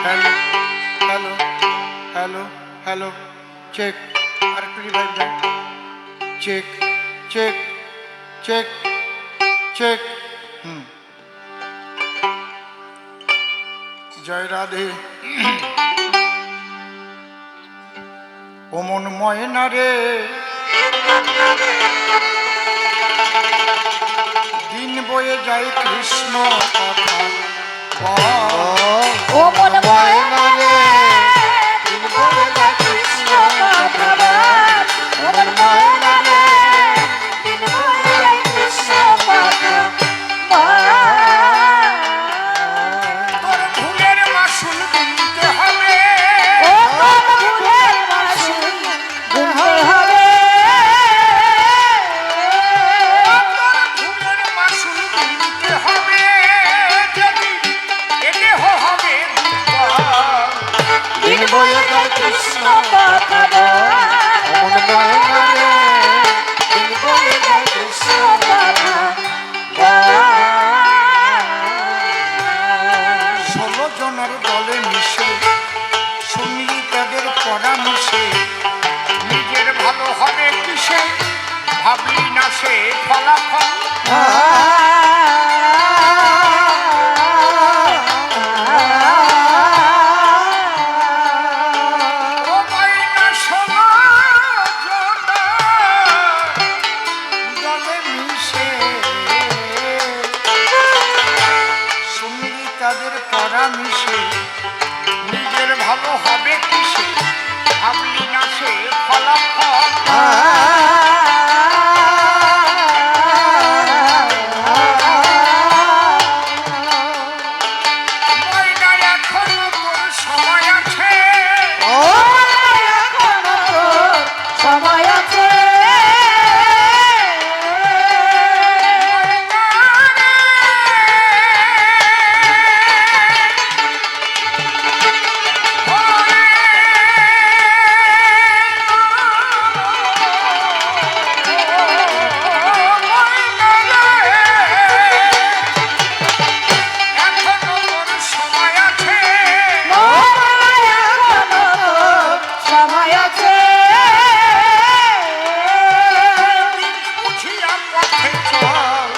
Hello hello hello hello check আর একটু revive দেন চেক চেক চেক চেক জয় রাধে ও মন ময়না রে দিন বয়ে যায় কৃষ্ণ কথা ও মন ময়না রে দিন বয়ে যায় কৃষ্ণ কথা ও মন ময়না রে দিন বয়ে যায় কৃষ্ণ কথা তোর ভুলের মাসুল গুনতে হবে ও তোর ভুলের মাসুল গুনতে হবে ভুলের মাসুল গুনতে হবে যদি এতে হবে দিন বয়ে যায় কৃষ্ণ কথা ও মন ময়না রে দিন বয়ে যায় কৃষ্ণ কথা 16 জনের দলে মিশে শুনলি তাদের পরামর্শে নিজের ভালো হবে কিসে ভাবলি না সে ফলাফল ও মাইনা শোনো দলে মিশে শুনলি তাদের পরামর্শে নিজের ভালো হবে কিসে ভাবলি না সে ফলাফল ময়না এখনো তোর সময় আছে সময় আছে এখনো তোর সময় আছে সময় আছে বুঝিয়া পথে চল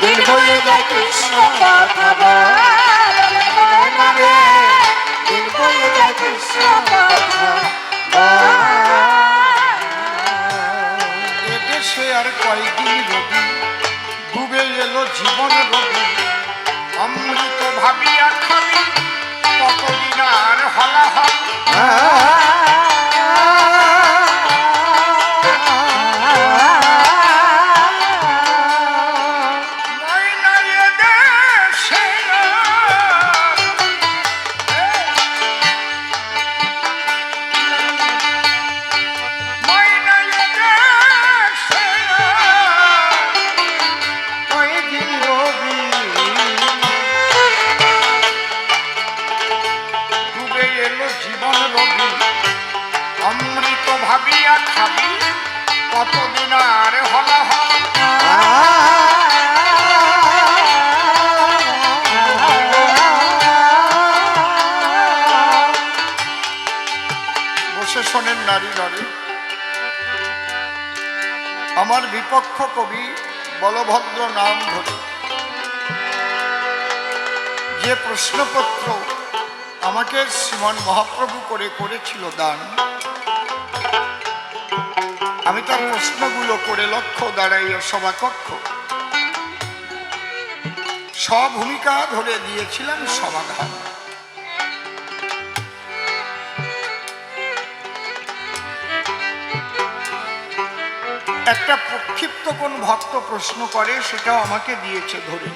দিন বয়ে যায় কৃষ্ণ কথা দিন বয়ে যায় কৃষ্ণ কথা এদেশে আর কয়দিন রবি ডুবে এলো জীবন রবি অমৃত ভাবিয়া খাবি কতদিন আর হলাহল ময়না এদেশে ময়না এদেশে কয়দিন রবি ডুবে এলো জীবন রবি অমৃত ভাবিয়া খাবি কতদিন আর হলাহল বসে শোনেন নারী নারী আমার বিপক্ষ কবি বলভদ্র নাম ধরে যে প্রশ্নপত্র আমাকে শ্রীমান মহাপ্রভু করেছিল দান আমি তার প্রশ্নগুলো করে লক্ষ্য দাঁড়াইয়া সভাকক্ষ ভূমিকা ধরে দিয়েছিলাম সমাধান একটা প্রক্ষিপ্ত কোন ভক্ত প্রশ্ন করে সেটাও আমাকে দিয়েছে ধরে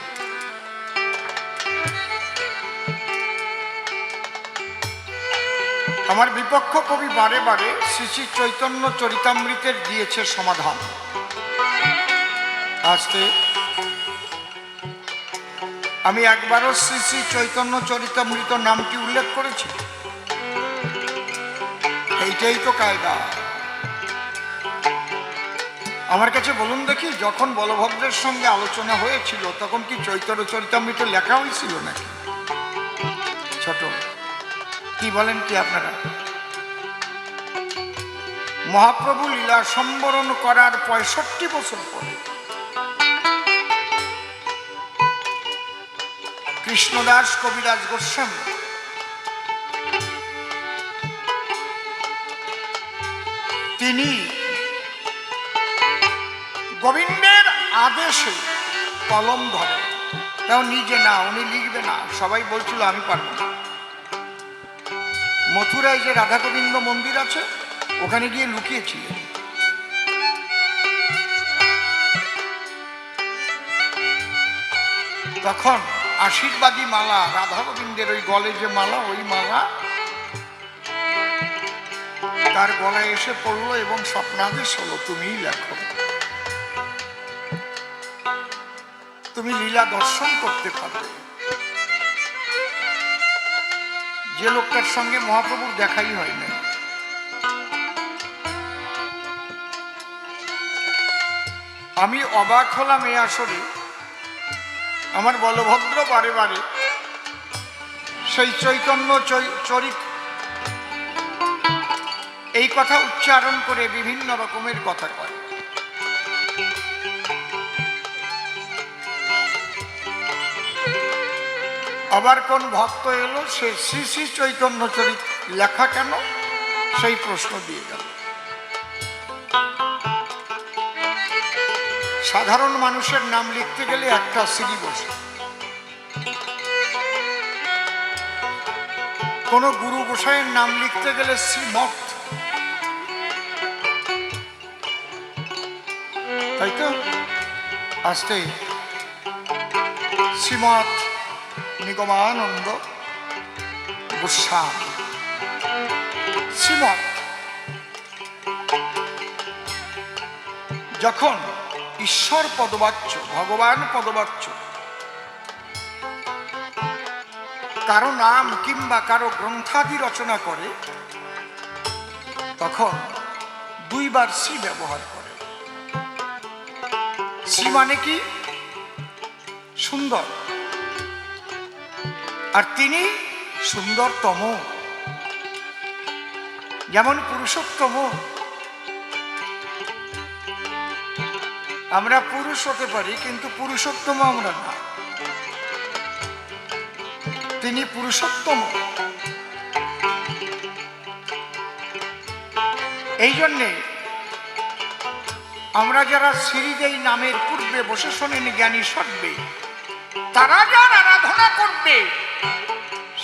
আমার বিপক্ষ কবি বারে বারে শ্রী শ্রী চৈতন্য চরিতামৃতের দিয়েছে সমাধান আজকে আমি একবারও শ্রী শ্রী চৈতন্য চরিতামৃত নামটি উল্লেখ করেছি এইটাই তো কায়দা আমার কাছে বলুন দেখি যখন বলভদ্রের সঙ্গে আলোচনা হয়েছিল তখন কি চৈতন্য চরিতামৃত লেখা হয়েছিল নাকি ছোট কি বলেন কি আপনারা? মহাপ্রভু লীলা সম্বরণ করার 65 বছর পরে কৃষ্ণদাস কবিরাজ গোস্বামী তিনি গোবিন্দের আদেশে কলম ধরে, তাও নিজে না, উনি লিখবে না, সবাই বলছিল আমি পারব না। মথুরায় যে রাধা গোবিন্দ মন্দির আছে ওখানে গিয়ে লুকিয়েছিলেন। তখন আশীর্বাদী মালা, রাধা গোবিন্দের ওই গলে যে মালা, ওই মালা তার গলায় এসে পড়লো এবং স্বপ্নাদেশ হলো, তুমিই লেখো, তুমি লীলা দর্শন করতে পারবে। যে লোকটার সঙ্গে মহাপ্রভুর দেখাই হয় না। আমি অবাক হলাম এই আসরে, আমার বলভদ্র বারে বারে সেই চৈতন্য চরিত এই কথা উচ্চারণ করে বিভিন্ন রকমের কথা কয়। আবার কোন ভক্ত এলো, সে শ্রী শ্রী চৈতন্য চরিত লেখা কেন সেই প্রশ্ন দিয়ে গেল। সাধারণ মানুষের নাম লিখতে গেলে একটা শ্রী বসে, কোন গুরু গোসাইয়ের নাম লিখতে গেলে শ্রীমৎ, তাই তো? আসতে শ্রীমৎ নিগমানন্দ গোস্বামী, শ্রীমৎ। যখন ঈশ্বর পদবাচ্য, ভগবান পদবাচ্য কারো নাম কিংবা কারো গ্রন্থাদি রচনা করে, তখন দুইবার শ্রী ব্যবহার করে। শ্রী মানে কি? সুন্দর, আর তিনি সুন্দরতম। যেমন পুরুষোত্তম, আমরা পুরুষ হতে পারি কিন্তু পুরুষোত্তম আমরা না, তিনি পুরুষোত্তম। এই জন্যে আমরা যারা শ্রীদেই নামের পূর্বে বসে শোনেন জ্ঞানী সর্বে, তারা যার আরাধনা করবে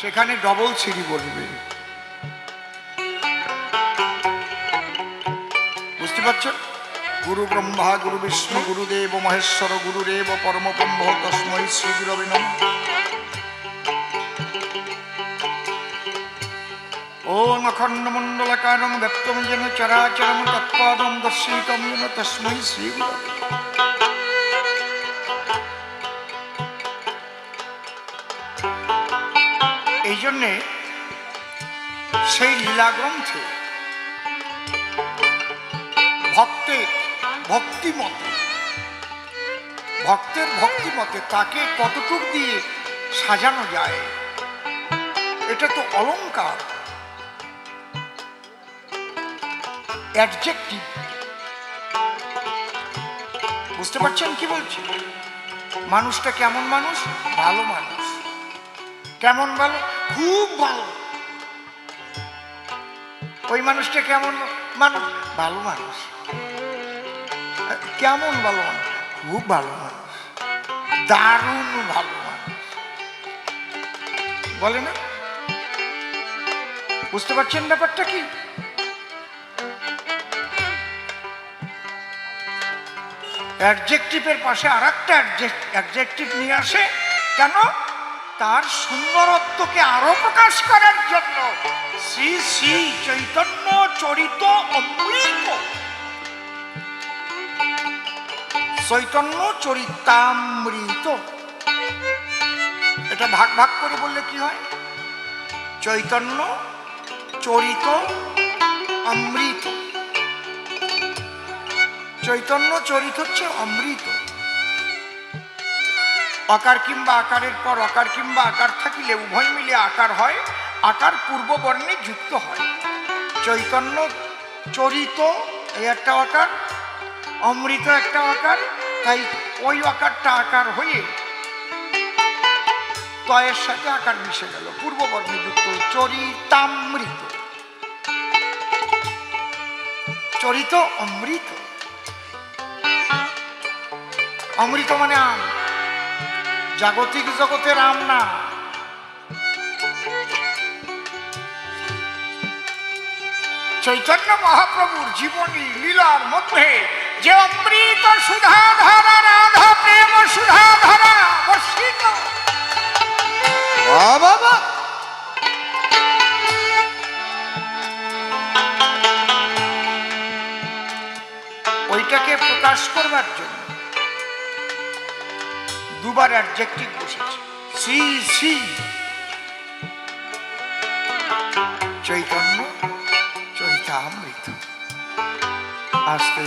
সেখানে ডবল শ্রী বলবে। বুঝতে পারছেন? গুরু ব্রহ্মা গুরু বিষ্ণু গুরুদেব মহেশ্বর গুরুরেব পরম ব্রহ্ম তস্मै শ্রী গুরবে নমঃ। ওম অখণ্ডমণ্ডলাকারং ব্যক্তং যেন চরাচরং তৎপাদং দর্শিতং যেন তস্मै শ্রী গুরবে। এই জন্যে সেই লীলা গ্রন্থে ভক্তের ভক্তিমতে তাকে কতটুক দিয়ে সাজানো যায়, এটা তো অলংকার, অ্যাডজেক্টিভ। বুঝতে পারছেন কি বলছি? মানুষটা কেমন মানুষ? ভালো মানুষ। কেমন ভালো? খুব ভালো। ওই মানুষটা কেমন মানুষ? ভালো মানুষ। কেমন ভালো মানুষ? খুব ভালো মানুষ, দারুণ ভালো মানুষ, বলে না? বুঝতে পারছেন ব্যাপারটা কি? অ্যাডজেক্টিভের পাশে আর একটা অ্যাডজেক্টিভ নিয়ে আসে কেন? তার সুন্দরত্বকে আরো প্রকাশ করার জন্য। শ্রী শ্রী চৈতন্য চরিত অমৃত, চৈতন্য চরিতামৃত, এটা ভাগ ভাগ করে বললে কি হয়? চৈতন্য চরিত অমৃত। চৈতন্য চরিত হচ্ছে অমৃত। অকার কিংবা আকারের পর অকার কিংবা আকার থাকিলে উভয় মিলে আকার হয়, আকার পূর্ব বর্ণে যুক্ত হয়। চৈতন্য চরিত এই একটা আকার, অমৃত একটা আকার, তাই ওই আকারটা আকার হয়ে তয়ের সাথে আকার মিশে গেল, পূর্ব বর্ণে যুক্ত চরিতামৃত। চরিত অমৃত, অমৃত মানে আম, জাগতিক জগতের আম না। চৈতন্য মহাপ্রভুর জীবনী লীলার মধ্যে যে অমৃত সুধা ধারা, রাধা প্রেম সুধা ধারা বর্ষিত, বাবা ওইটাকে প্রকাশ করবার জন্য দুবার অ্যাডজেক্টিভ বসেছে, শ্রী শ্রী চৈতন্য চরিতামৃত। আসতে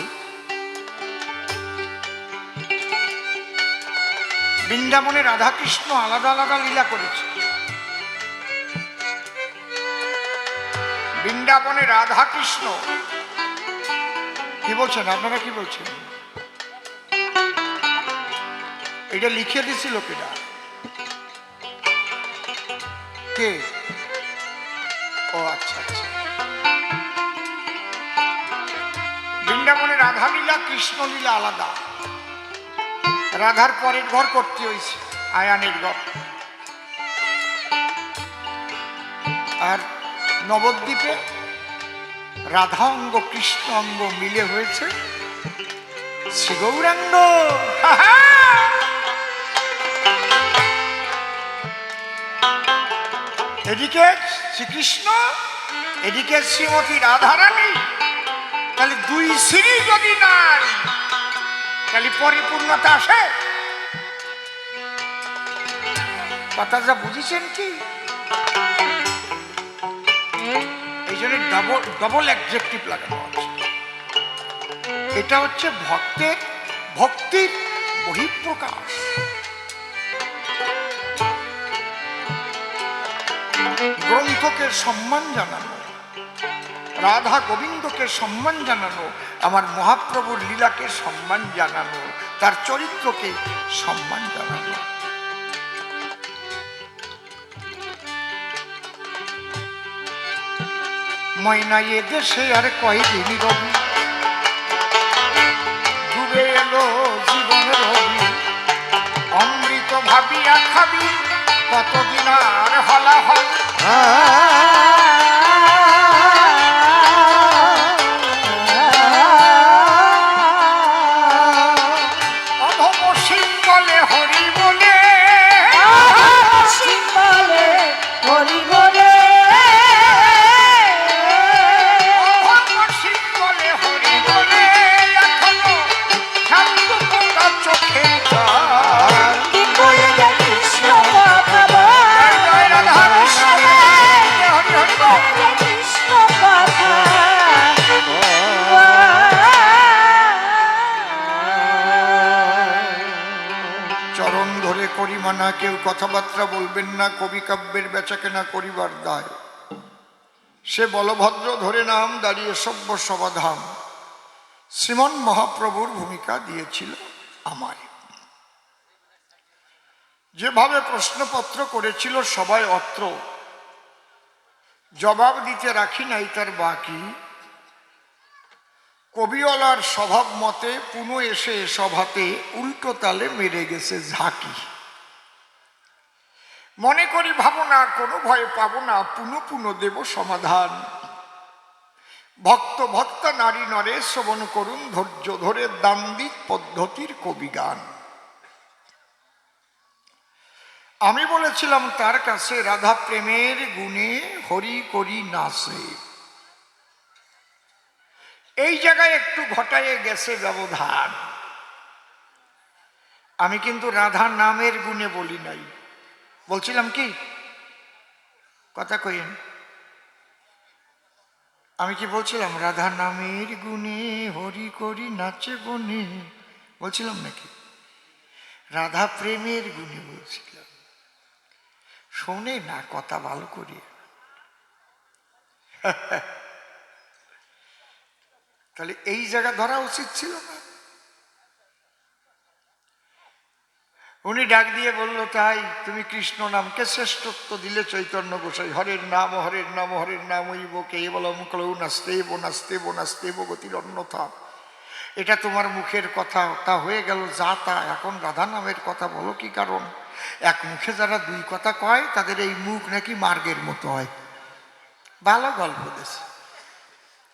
বৃন্দাবনে রাধাকৃষ্ণ আলাদা আলাদা লীলা করেছে। বৃন্দাবনে রাধাকৃষ্ণ কি বলছেন আপনারা, কি বলছেন? এটা লিখে দিছিল কেডা, কে? ও আচ্ছা আচ্ছা। বৃন্দাবনে রাধা লীলা কৃষ্ণ লীলা আলাদা। রাধার পরের ঘর করতে হয়েছে আয়ানের ঘর, আর নবদ্বীপে রাধা অঙ্গ কৃষ্ণ অঙ্গ মিলে হয়েছে শ্রী গৌরাঙ্গ। এদিকে শ্রীকৃষ্ণ, এদিকে শ্রীমতী রাধারানী। তাহলে দুই শ্রী যদি নাই তাহলে পরিপূর্ণতা আসে? কথা যা বুঝেছেন কি? এই জন্য ডবল অ্যাডজেক্টিভ লাগানো হচ্ছে। এটা হচ্ছে ভক্তির বহিঃপ্রকাশ। গ্রন্থকে সম্মান জানানো, রাধা গোবিন্দকে সম্মান জানানো, আমার মহাপ্রভুর লীলাকে সম্মান জানানো, তার চরিত্রকে সম্মান জানানো। ময়না এ দেশে আর কয়দিন রবি, ডুবে এলো জীবন রবি, অমৃত ভাবিয়া খাবি কতদিন আর হলাহল। না কেউ কথাবার্তা বলবেন না, কবি কাব্যের বেচাকেনা করিবার দায়। সে বলভদ্র ধরে নাম দাঁড়িয়ে সভ্য সমাধান। শ্রীমন মহাপ্রভুর ভূমিকা দিয়েছিল আমায়। যেভাবে প্রশ্নপত্র করেছিল সবাই অত্র, জবাব দিতে রাখি নাই তার বাকি। কবিওয়ালার স্বভাব মতে পুনঃ এসে সভাতে উল্টো তালে মেরে গেছে ঝাঁকি। মনে করি ভাবনা কোনো ভয় পাবো না, পুনঃ পুনঃ দেব সমাধান। ভক্ত ভক্তা নারী নরে শ্রবণ করুন ধৈর্য ধরে দান্দিক পদ্ধতির কবিগান। আমি বলেছিলাম তার কাছে রাধা প্রেমের গুণে হরি করি নাচে। এই জায়গায় একটু ঘটায় গেছে ব্যবধান। আমি কিন্তু রাধা নামের গুণে বলি নাই। বলছিলাম কি কথা কইন, আমি কি বলছিলাম রাধা নামের গুণে হরি করি নাচে বনে? বলছিলাম নাকি? রাধা প্রেমের গুণে বলছিলাম। শোনে না কথা ভালো করি। তাহলে এই জায়গা ধরা উচিত ছিল না। উনি ডাক দিয়ে বলল, তাই তুমি কৃষ্ণ নামকে শ্রেষ্ঠত্ব দিলে চৈতন্য গোসাই। হরের নাম হরের নাম হরের নাম ওইব কেবলম কলৌ নাস্তেব নাস্তেব নাস্তেব গতির অন্যথা। এটা তোমার মুখের কথা, তা হয়ে গেল যা তা। এখন রাধা নামের কথা বলো কি কারণ? এক মুখে যারা দুই কথা কয় তাদের এই মুখ নাকি মার্গের মতো হয়। ভালো গল্প দেশে,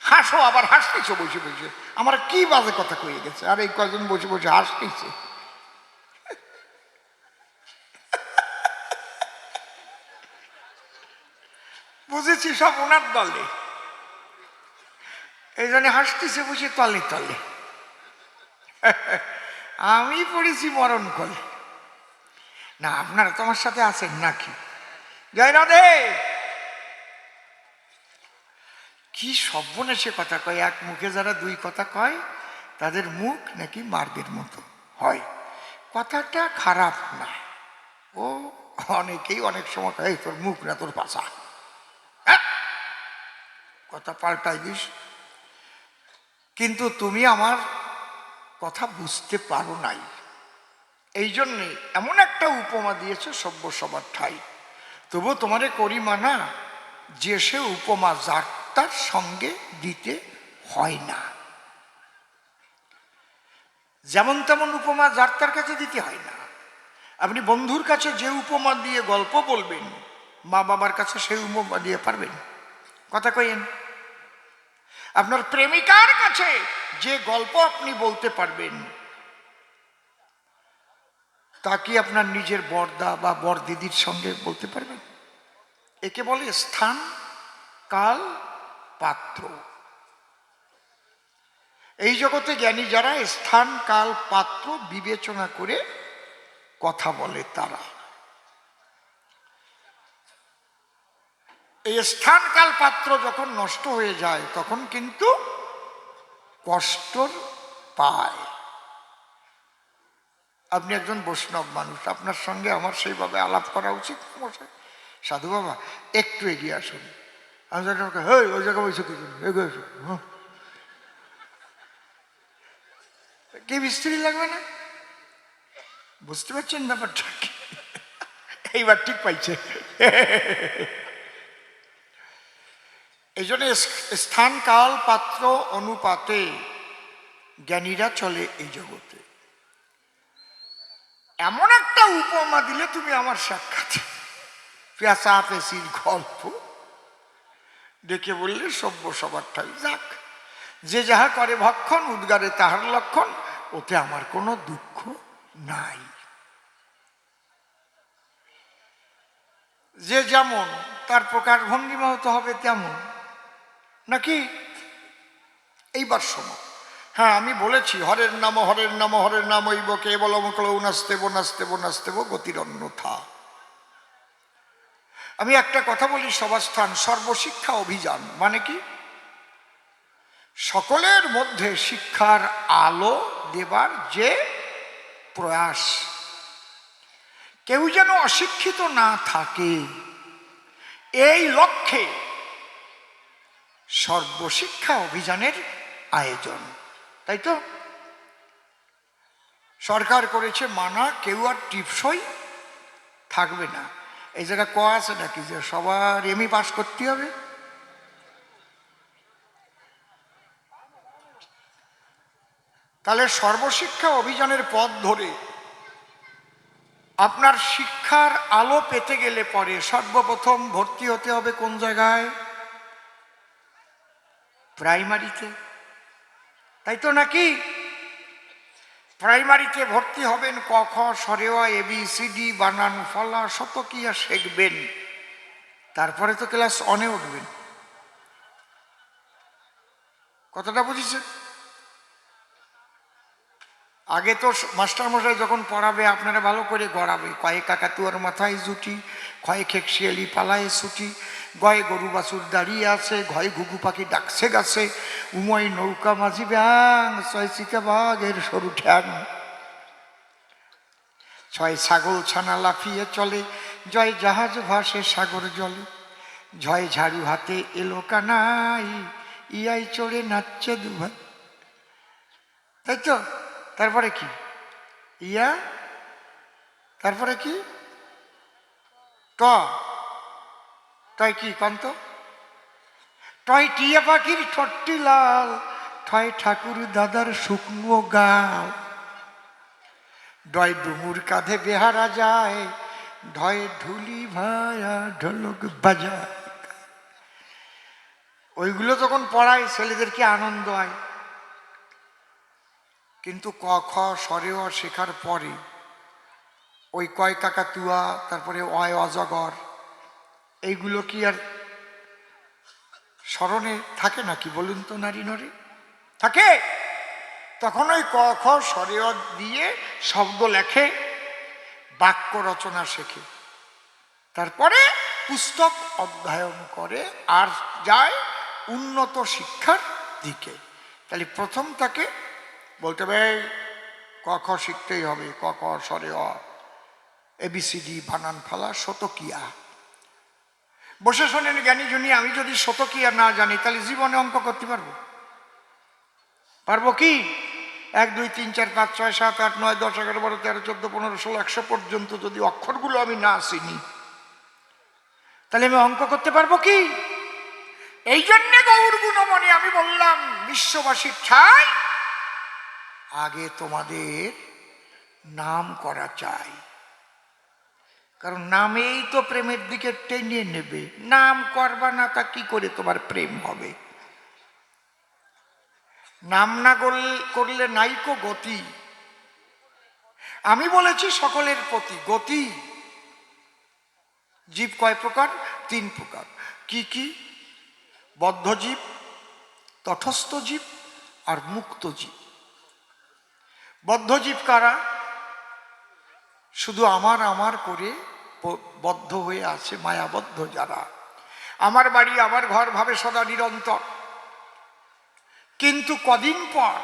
হাসো, আবার হাসতেছো বসে বসে। আমার কি বাজে কথা কয়ে গেছে, আর এই কজন বসে বসে হাসতেছে। বুঝেছি সব ওনার দলে, এই জন্য হাসতেছে বসে তলে তলে। আমি পড়েছি মরণ কলে। না, আপনারা তোমার সাথে আছেন নাকি? জয় রাধে। কি সর্বনাশে কথা কয়, এক মুখে যারা দুই কথা কয় তাদের মুখ নাকি মার্গের মতো হয়। কথাটা খারাপ না, ও অনেকেই অনেক সময় কয় তোর মুখ না তোর ভাষা, কথা পাল্টাই দিস। কিন্তু তুমি আমার কথা বুঝতে পারো নাই, এই জন্যে এমন একটা উপমা দিয়েছে সভ্য সবার ঠাই। তবু তোমারে করি মানা, যে সে উপমা যার তার সঙ্গে দিতে হয় না। যেমন তেমন উপমা যার তার কাছে দিতে হয় না। আপনি বন্ধুর কাছে যে উপমা দিয়ে গল্প বলবেন, মা বাবার কাছে সেই উপমা দিয়ে পারবেন? কথা কইেন। আপনার প্রেমিকার কাছে যে গল্প আপনি বলতে পারবেন, তা কি আপনার নিজের বরদা বা বর দিদির সঙ্গে বলতে পারবেন? একে বলে স্থান কাল পাত্র। এই জগতে জ্ঞানী যারা স্থান কাল পাত্র বিবেচনা করে কথা বলে তারা। এই স্থান কাল পাত্র যখন নষ্ট হয়ে যায় তখন কিন্তু কষ্ট পায়। আপনি একজন বৈষ্ণব মানুষ, আপনার সঙ্গে আমার সেইভাবে আলাপ করা উচিত মশাই। সাধু বাবা একটু এগিয়ে আসুন। আমি ওই জায়গায় বসে কিছু এগিয়ে আসুন। কি মিস্ত্রি লাগবে না? বুঝতে পারছেন ব্যাপারটা? এইবার ঠিক পাইছে। এই জন্য স্থান কাল পাত্র অনুপাতে জ্ঞানীরা চলে এই জগতে। এমন একটা উপমা দিলে তুমি আমার সাক্ষাৎ পেঁচা পেঁচির গল্প ডেকে বললে সভ্য সবার ঠাই। যাক, যে যাহা করে ভক্ষণ উদ্গারে তাহার লক্ষণ, ওতে আমার কোনো দুঃখ নাই। যে যেমন তার প্রকাশ ভঙ্গিমা হতে হবে তেমন, নাকি? এইবার শোনো। হ্যাঁ, আমি বলেছি হরের নাম হরের নাম হরের নাম ওইব কেবলম কলৌ নাস্তেব নাস্তেব নাস্তেব গতির অন্যথা। আমি একটা কথা বলি, সবাস্থান সর্বশিক্ষা অভিযান মানে কি? সকলের মধ্যে শিক্ষার আলো দেবার যে প্রয়াস, কেউ যেন অশিক্ষিত না থাকে, এই লক্ষ্যে সর্বশিক্ষা অভিযানের আয়োজন। তাই তো সরকার করেছে মানা, কেউ আর টিপসই থাকবে না। এই জায়গায় ক আছে নাকি যে সবার এমই পাস করতে হবে? তাহলে সর্বশিক্ষা অভিযানের পথ ধরে আপনার শিক্ষার আলো পেতে গেলে পরে সর্বপ্রথম ভর্তি হতে হবে কোন জায়গায়? প্রাইমারিতে। তাই তো নাকি? প্রাইমারিতে ভর্তি হবেন, ক খ সরেওয়া ABCD বানান ফলা শত কি আর শিখবেন। তারপরে তো ক্লাস 1-এ উঠবেন। কথাটা বুঝেছেন? আগে তো মাস্টারমশাই যখন পড়াবে আপনারা ভালো করে গড়াবে, কয়ে কাকাতুয়ার মাথায় জুটি, ক্ষয়ে খেকশিয়ালি পালায় ছুটি, গয়ে গরু বাছুর দাঁড়িয়ে আছে, ঘয়ে ঘুঘু পাখি ডাকছে গাছে, উময় নৌকা মাঝি ব্যাং, ছয় চিতা বাঘের সরু ঠ্যাং, ছয় ছাগল ছানা লাফিয়ে চলে, জয় জাহাজ ভাসে সাগর জলে, ঝয় ঝাড়ু হাতে এলো কানাই, ইয়াই চড়ে নাচছে দুভাই। তাই তো? তারপরে কি? ইয়া, তারপরে কি? ট, টয় কি কন্ত? টয় টিয়া পাখির ঠোঁটটি লাল, ঠয় ঠাকুর দাদার শুকনো গাল, ডয় ডুমুর কাঁধে বেহারা যায়, ঢয় ঢুলি ভায়া ঢোলক বাজায়। ওইগুলো যখন পড়ায় ছেলেদেরকে আনন্দ হয়, কিন্তু ক খ স্বরেও শেখার পরে ওই কয় কাকাতুয়া, তারপরে অয় অজগর, এইগুলো কি আর স্মরণে থাকে নাকি বলুন তো নারী নরে? থাকে? তখন ওই ক খ স্বরে দিয়ে শব্দ লেখে, বাক্য রচনা শেখে, তারপরে পুস্তক অধ্যয়ন করে আর যায় উন্নত শিক্ষার দিকে। তাহলে প্রথম তাকে বলতে হবে ক খ শিখতেই হবে, ক খ স্বরে অ, এবিসিডি বানান ফালা শতকিয়া। বসে শোনেন জ্ঞানী জনী, আমি যদি শতকিয়া না জানি তাহলে জীবনে অঙ্ক করতে পারবো? পারবো কি? 1 2 3 4 5 6 7 8 9 10 11 12 13 14 15 16 100 পর্যন্ত যদি অক্ষরগুলো আমি না চিনি তাহলে আমি অঙ্ক করতে পারবো কি? এই জন্যে গৌর গুণমণি আমি বললাম বিশ্ববাসীর ঠাই আগে তোমাদের নাম করা চাই, কারণ নামেই তো প্রেমের দিকে টেনে নেবে। নাম করবা না তা কি করে তোমার প্রেম হবে? নাম না করলে নাইকো গতি। আমি বলেছি সকলের প্রতি গতি। জীব কয় প্রকার? 3 প্রকার। কি কি? বদ্ধ জীব, তটস্থ জীব আর মুক্ত জীব। বদ্ধ জীব কারা? শুধু আমার আমার করে বদ্ধ হয়ে আছে, মায়াবদ্ধ যারা। আমার বাড়ি আমার ঘর ভাবে সদা নিরন্তর, কিন্তু কদিন পর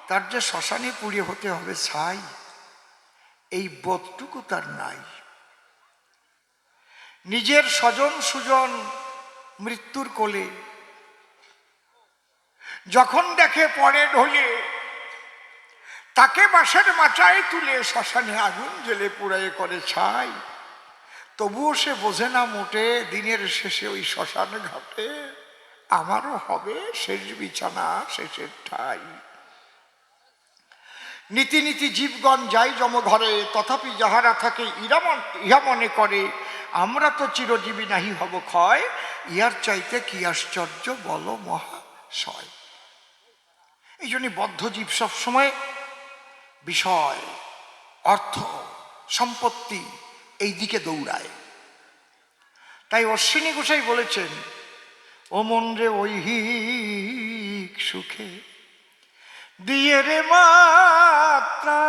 তার যে শ্মশানে পুড়ে হতে হবে ছাই, এই বোধটুকু তার নাই। নিজের স্বজন সুজন মৃত্যুর কোলে যখন দেখে পড়ে ঢলে, তাকে বাঁশের মাচায় তুলে শ্মশানে আগুন জ্বেলে পুড়াইয়ে করে ছাই, তবুও সে বোঝে না মোটে দিনের শেষে ওই শ্মশান ঘাটে আমারও হবে শেষ বিছানা, শেষের ঠাই। নীতি নীতি জীবগণ যাই যম ঘরে, তথাপি যাহারা থাকে ইহা মনে করে আমরা তো চিরজীবী নাহি হব ক্ষয়, ইহার চাইতে কি আশ্চর্য বলো মহাশয়। এই জন্য বদ্ধজীব সবসময় বিষয়, অর্থ, সম্পত্তি এই দিকে দৌড়ায়। তাই অশ্বিনী গোসাই বলেছেন, ও মন রে ঐহিক সুখে দিয়ে রে মাত্রা।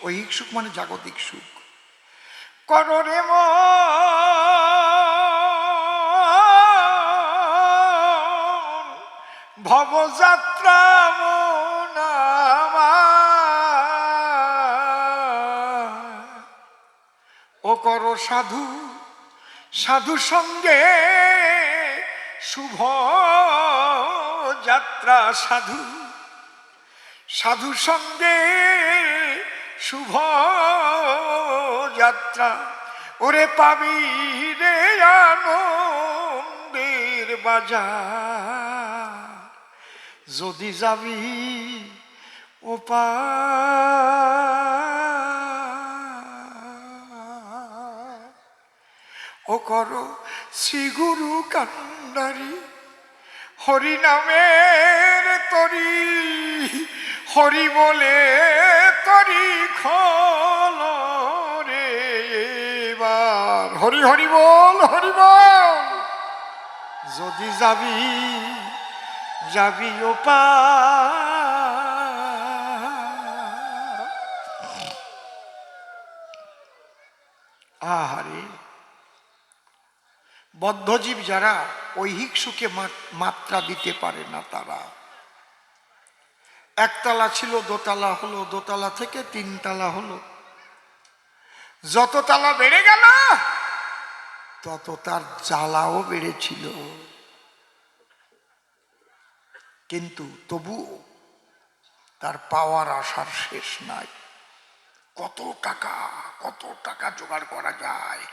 ঐহিক সুখ মানে জাগতিক সুখ। কর রে ভবযাত্রা ও কর সাধু সাধু সঙ্গে শুভ যাত্রা। সাধু সাধু সঙ্গে শুভ যাত্রা, ওরে পাবি রে আনন্দের বাজার, যদি যাবি ও ও করো শ্রী গুরু কান্ডারি হরি নামের তরি, হরি বলে তরি খোল রে এবার। হরি হরি বল, হরি বল। যদি যাবি যাবি ও আহারে বদ্ধজীব যারা ঐহিক সুখে মাত্রা দিতে পারে না, তারা একতলা ছিল দোতলা হলো, দোতলা থেকে 3 তলা হলো, যত তালা বেড়ে গেল তত তার জ্বালাও বেড়েছিল, কিন্তু তবু তার পাওয়ার আশার শেষ নাই। কত টাকা জোগাড় করা যায়,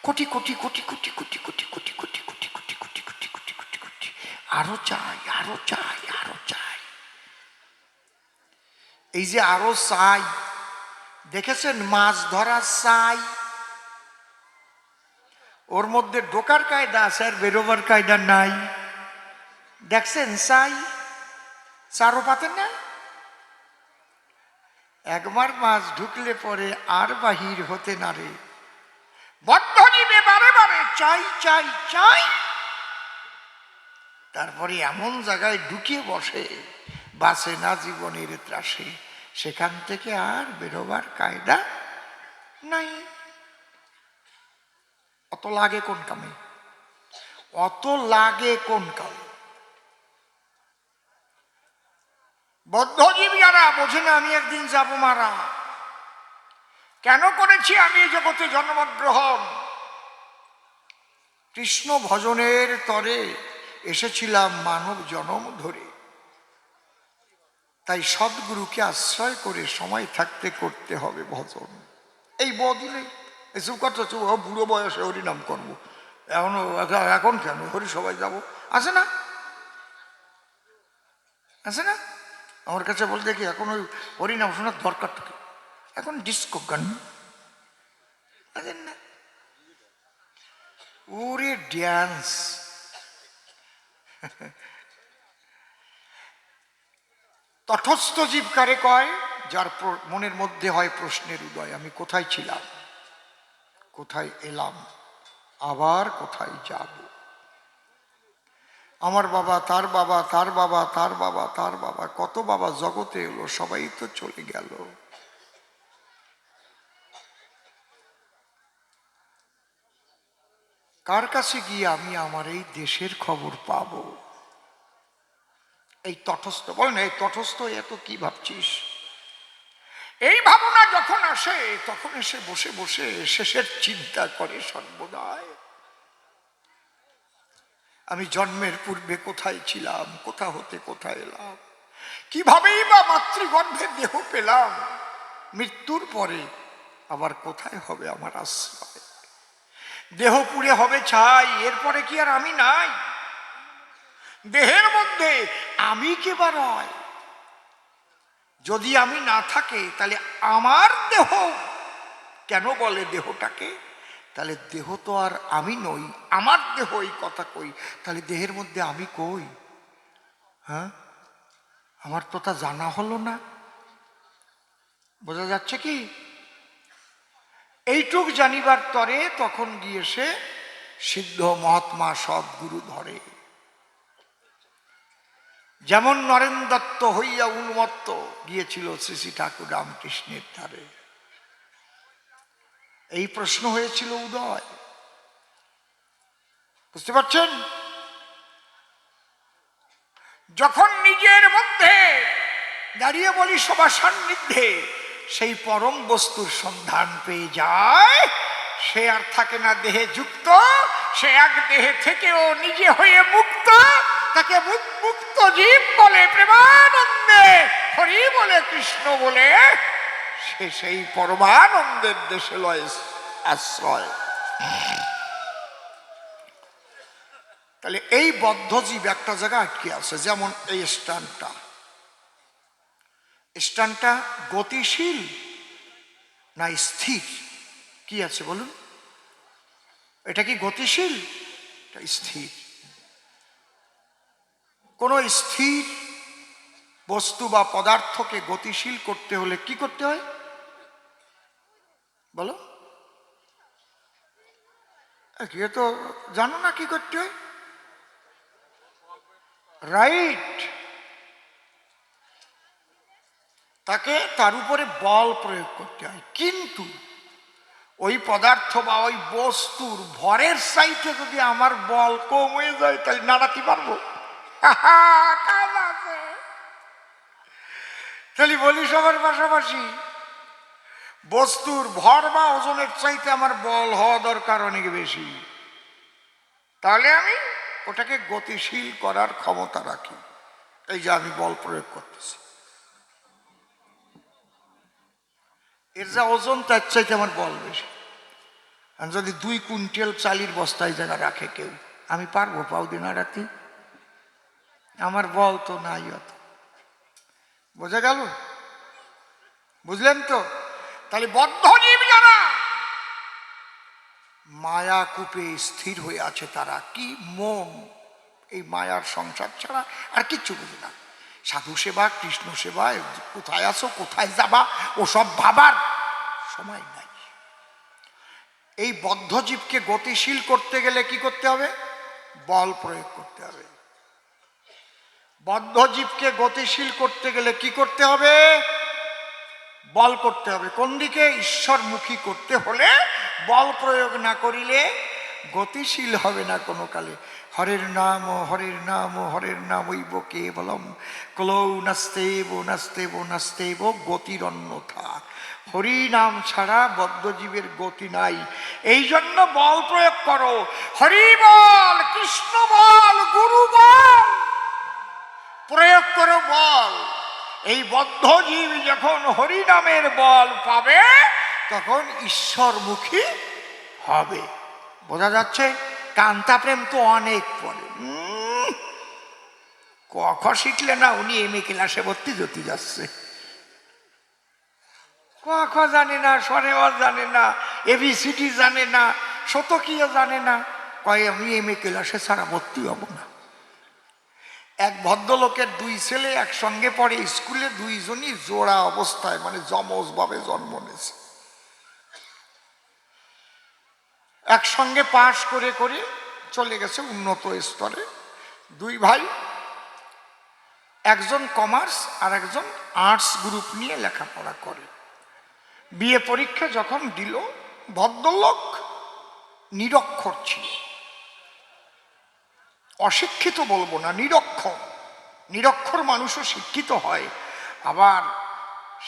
কোটি কোটি কোটি কোটি কোটি কোটি কোটি কোটি কোটি কোটি কোটি কোটি কোটি কোটি কোটি, আরো চাই আরো চাই আরো চাই। এই যে আরো চাই, দেখেছেন মাছ ধরার চাই, ওর মধ্যে ঢোকার কায়দা আছে আর বেরোবার কায়দা নাই। দেখছেন চাই, চারও পাতেন না, একবার মাছ ঢুকলে পরে আর বাহির হতে না রে। বদ্ধজীবে বারে বারে চাই চাই চাই, তারপরে এমন জায়গায় ঢুকিয়ে বসে বাঁচে না জীবনের ত্রাসে, সেখান থেকে আর বেরোবার কায়দা নাই। অত লাগে কোন কামে, অত লাগে কোন কামে? বদ্ধজীবী যারা বোঝে না আমি একদিন যাব মারা, কেন করেছি আমি এই জগতে জন্মগ্রহণ? কৃষ্ণ ভজনের তরে এসেছিলাম মানব জনম ধরে, তাই সদ্গুরুকে আশ্রয় করে সময় থাকতে করতে হবে ভজন। এই বদিলেই এসব কথা, বুড়ো বয়সে হরিনাম করবো, এখন কেন হরি সবাই যাব, আছে না আছে না? আমার কাছে বলতে কি এখন ওই হরিনাম শোনার দরকারটা কি? এখন ডিস্কো গান না, ওরে ড্যান্স। তটস্থ জীব কারে কয়? যার মনের মধ্যে হয় প্রশ্নের উদয়, আমি কোথায় ছিলাম, কোথায় এলাম, আবার কোথায় যাব? আমার বাবা, তার বাবা, তার বাবা, তার বাবা, তার বাবা, কত বাবা জগতে এলো, সবাই তো চলে গেল। কার কাছে গিয়ে আমি আমার এই দেশের খবর পাব? এই তটস্থ বলেন, এই তটস্থ এত কি ভাবছিস? এই ভাবনা যখন আসে তখন এসে বসে বসে শেষের চিন্তা করে সর্বদাই, আমি জন্মের পূর্বে কোথায় ছিলাম, কোথা হতে কোথায় এলাম, কিভাবেই বা মাতৃগর্ভে দেহ পেলাম, মৃত্যুর পরে আবার কোথায় হবে আমার আশ্রয়? দেহ পুড়ে হবে ছাই, এরপরে কি আর আমি নাই? দেহের মধ্যে আমি কে বা রয়? যদি আমি না থাকে তাহলে আমার দেহ কেন বলে দেহটাকে? তাহলে দেহ তো আর আমি নই, আমার দেহ এই কথা কই, তাহলে দেহের মধ্যে আমি কই? হ্যাঁ, আমার তো তা জানা হলো না। বোঝা যাচ্ছে কি? এইটুক জানিবার তরে তখন গিয়ে সে সিদ্ধ মহাত্মা সদ্গুরু ধরে। যেমন নরেন দত্ত হইয়া উন্মত্ত গিয়েছিল শ্রী শ্রী ঠাকুর রামকৃষ্ণের ধারে, এই প্রশ্ন হয়েছিল উদয়। বুঝতে পারছেন? যখন নিজের মধ্যে দাঁড়িয়ে বলি সবার সান্নিধ্যে সেই পরম বস্তুর সন্ধান পেয়ে যায়, সে আর থাকে না দেহে যুক্ত, সে এক দেহে থেকেও নিজে হয়ে মুক্ত, তাকে মুক্ত জীব বলে, প্রেমানন্দে হরি বলে, কৃষ্ণ বলে, সে সেই পরমানন্দের দেশে লয় আশ্রয়। তাহলে এই বদ্ধজীব একটা জায়গায় আটকে আছে। যেমন এই স্টানটা গতিশীল না স্থির? কি আছে বলুন? এটা কি গতিশীল? এটা স্থির। কোন স্থির বস্তু বা পদার্থকে গতিশীল করতে হলে কি করতে হয় বলো? কি তো জানো না কি করতে হয়? রাইট, তাকে তার উপরে বল প্রয়োগ করতে হয়। কিন্তু ওই পদার্থ বা ওই বস্তুর ভরের চাইতে যদি আমার বল কম হয়ে যায় তাহলে নাড়াতে পারবো? তাহলে বলি সবার পাশাপাশি বস্তুর ভর বা ওজনের চাইতে আমার বল হওয়া দরকার অনেক বেশি, তাহলে আমি ওটাকে গতিশীল করার ক্ষমতা রাখি। এই যে আমি বল প্রয়োগ করতেছি, এর যা ওজন তার চাইতে আমার বল বেশি। আর যদি 2 কুইন্টাল চালির বস্তায় জায়গা রাখে কেউ, আমি পারবো পাও দিন রাতি? আমার বল তো নাই অত। বোঝা গেল? বুঝলেন তো? তাহলে বদ্ধজীব যারা মায়া কূপে স্থির হয়ে আছে, তারা কি মন এই মায়ার সংসার ছাড়া আর কিচ্ছু বুঝে না। সাধু সেবা, কৃষ্ণ সেবা, কোথায় আছো, কোথায় যাবা, ওসব ভাবার সময় নাই। এই বদ্ধজীবকে গতিশীল করতে গেলে কি করতে হবে? বল প্রয়োগ করতে হবে। বদ্ধজীবকে গতিশীল করতে গেলে কি করতে হবে? বল করতে হবে। কোন দিকে? ঈশ্বরমুখী করতে হলে বল প্রয়োগ না করিলে গতিশীল হবে না কোনো কালে। হরের নাম হরের নাম হরের নাম ঐব কেবলম কলৌ নাস্তেব নাস্তেব নাস্তেব গতির অন্যথা। হরি নাম ছাড়া বদ্ধজীবের গতি নাই। এই জন্য বল প্রয়োগ করো। হরি বল, কৃষ্ণ বল, গুরু বল, প্রয়োগ করো বল। এই বদ্ধজীব যখন হরি নামের বল পাবে তখন ঈশ্বরমুখী হবে। বোঝা যাচ্ছে? কান্তা প্রেম তো অনেক পরে। ক খ শিখলে না, উনি এম এ ক্লাসে ভর্তি হতে যাচ্ছে। ক খ জানে না, স্বরেও জানে না, এবিসিডি জানে না, শতকীয় জানে না, কয় আমি এম এ ক্লাসে ছাড়া ভর্তি হব না। এক ভদ্রলোকের 2 ছেলে একসঙ্গে পড়ে স্কুলে, 2জনই জোড়া অবস্থায়, মানে যমজ ভাবে জন্ম নিয়েছে। একসঙ্গে পাশ করে করে চলে গেছে উন্নত স্তরে। 2 ভাই, একজন কমার্স আর একজন আর্টস গ্রুপ নিয়ে লেখাপড়া করে। বিএ পরীক্ষা যখন দিল, ভদ্রলোক নিরক্ষর ছিল। অশিক্ষিত বলবো না, নিরক্ষর। নিরক্ষর মানুষও শিক্ষিত হয়, আবার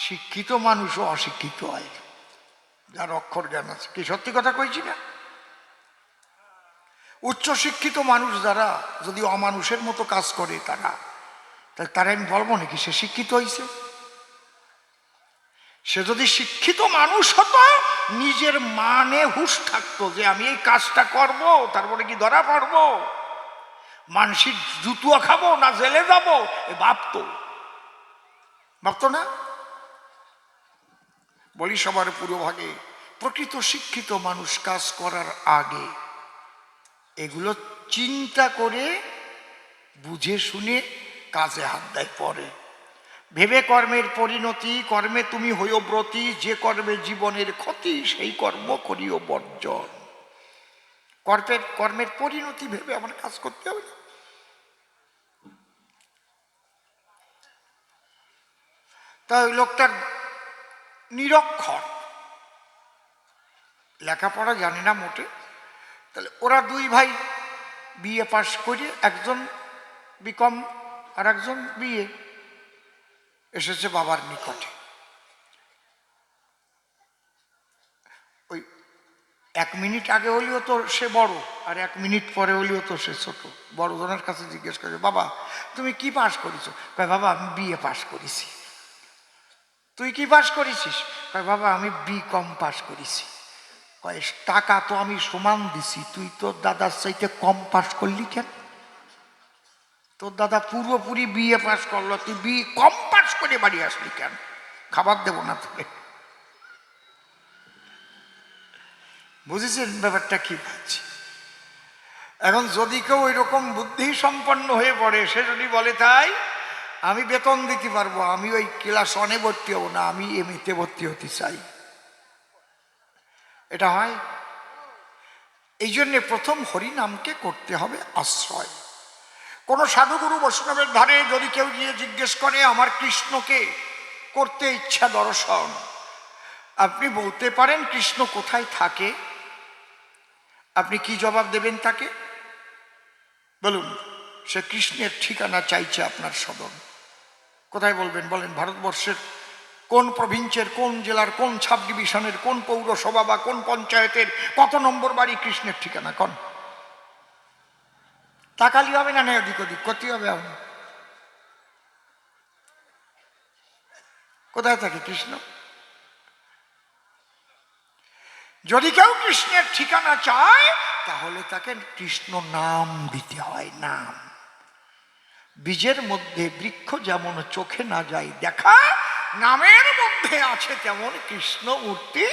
শিক্ষিত মানুষও অশিক্ষিত হয়, যার অক্ষর জ্ঞান আছে। কি সত্যি কথা কইছি না? উচ্চশিক্ষিত মানুষ যারা যদি অমানুষের মতো কাজ করে, তারা আমি বলবো নাকি সে শিক্ষিত হয়েছে? সে যদি শিক্ষিত মানুষ হতো, নিজের মানে হুঁশ থাকতো যে আমি এই কাজটা করব, তারপরে কি ধরা পড়বো, মানসিক জুতুয়া খাবো না জেলে যাবো, ভাবতো না? বলি সবার পুরোভাগে প্রকৃত শিক্ষিত মানুষ কাজ করার আগে এগুলো চিন্তা করে বুঝে শুনে কাজে হাত দেয়। পরে ভেবে কর্মের পরিণতি, কর্মে তুমি হইও ব্রতী, যে কর্মে জীবনের ক্ষতি সেই কর্ম করিও বর্জন। কর্মের পরিণতি ভেবে আমার কাজ করতে হবে না। তা ওই লোকটার নিরক্ষর, লেখাপড়া জানে না মোটে। তাহলে ওরা 2 ভাই বিএ পাশ করে, একজন বিকম আর একজন বিএ, এসেছে বাবার নিকটে। ওই 1 মিনিট আগে হলেও তো সে বড়, আর 1 মিনিট পরে হলেও তো সে ছোট। বড়জনের কাছে জিজ্ঞেস করে, বাবা তুমি কি পাশ করেছো? কয় বাবা আমি বিএ পাশ করেছি। তুই কি পাশ করেছিস? কয় বাবা আমি বিকম পাশ করেছি। কয় টাকা তো আমি সমান দিছি, তুই তোর দাদার চাইতে কম পাশ করলি কেন? তোর দাদা পুরোপুরি বিএ পাশ করলো, তুই বি কম পাশ করে বাড়ি আসলি কেন? খাবার দেবো না তোকে। বুঝেছেন ব্যাপারটা কি বলছি? এখন যদি কেউ ওই রকম বুদ্ধি সম্পন্ন হয়ে পড়ে, সে যদি বলে তাই আমি বেতন দিতে পারবো, আমি ওই ক্লাস 1-এ ভর্তি হবো না, আমি এমএতে ভর্তি হতে চাই, এটা হয়? এই জন্যে প্রথম হরিনামকে করতে হবে আশ্রয়। কোন সাধুগুরু বৈষ্ণবের ধারে যদি কেউ গিয়ে জিজ্ঞেস করে আমার কৃষ্ণকে করতে ইচ্ছা দর্শন, আপনি বলতে পারেন কৃষ্ণ কোথায় থাকে? আপনি কি জবাব দেবেন তাকে? বলুন, সে কৃষ্ণের ঠিকানা চাইছে আপনার সদন। কোথায় বলবেন? বলেন ভারতবর্ষের কোন প্রভিন্সের, কোন জেলার, কোন সাব ডিভিশনের, কোন পৌরসভা বা কোন পঞ্চায়েতের কত নম্বর বাড়ি কৃষ্ণের ঠিকানা কোন? তাকালি হবে না, ওদিক ওদিক করতে হবে। কোথায় থাকে কৃষ্ণ? যদি কেউ কৃষ্ণের ঠিকানা চায় তাহলে তাকে কৃষ্ণ নাম দিতে হয়। নাম। বীজের মধ্যে বৃক্ষ যেমন চোখে না যায় দেখা, নামের মধ্যে আছে তেমন কৃষ্ণ মূর্তি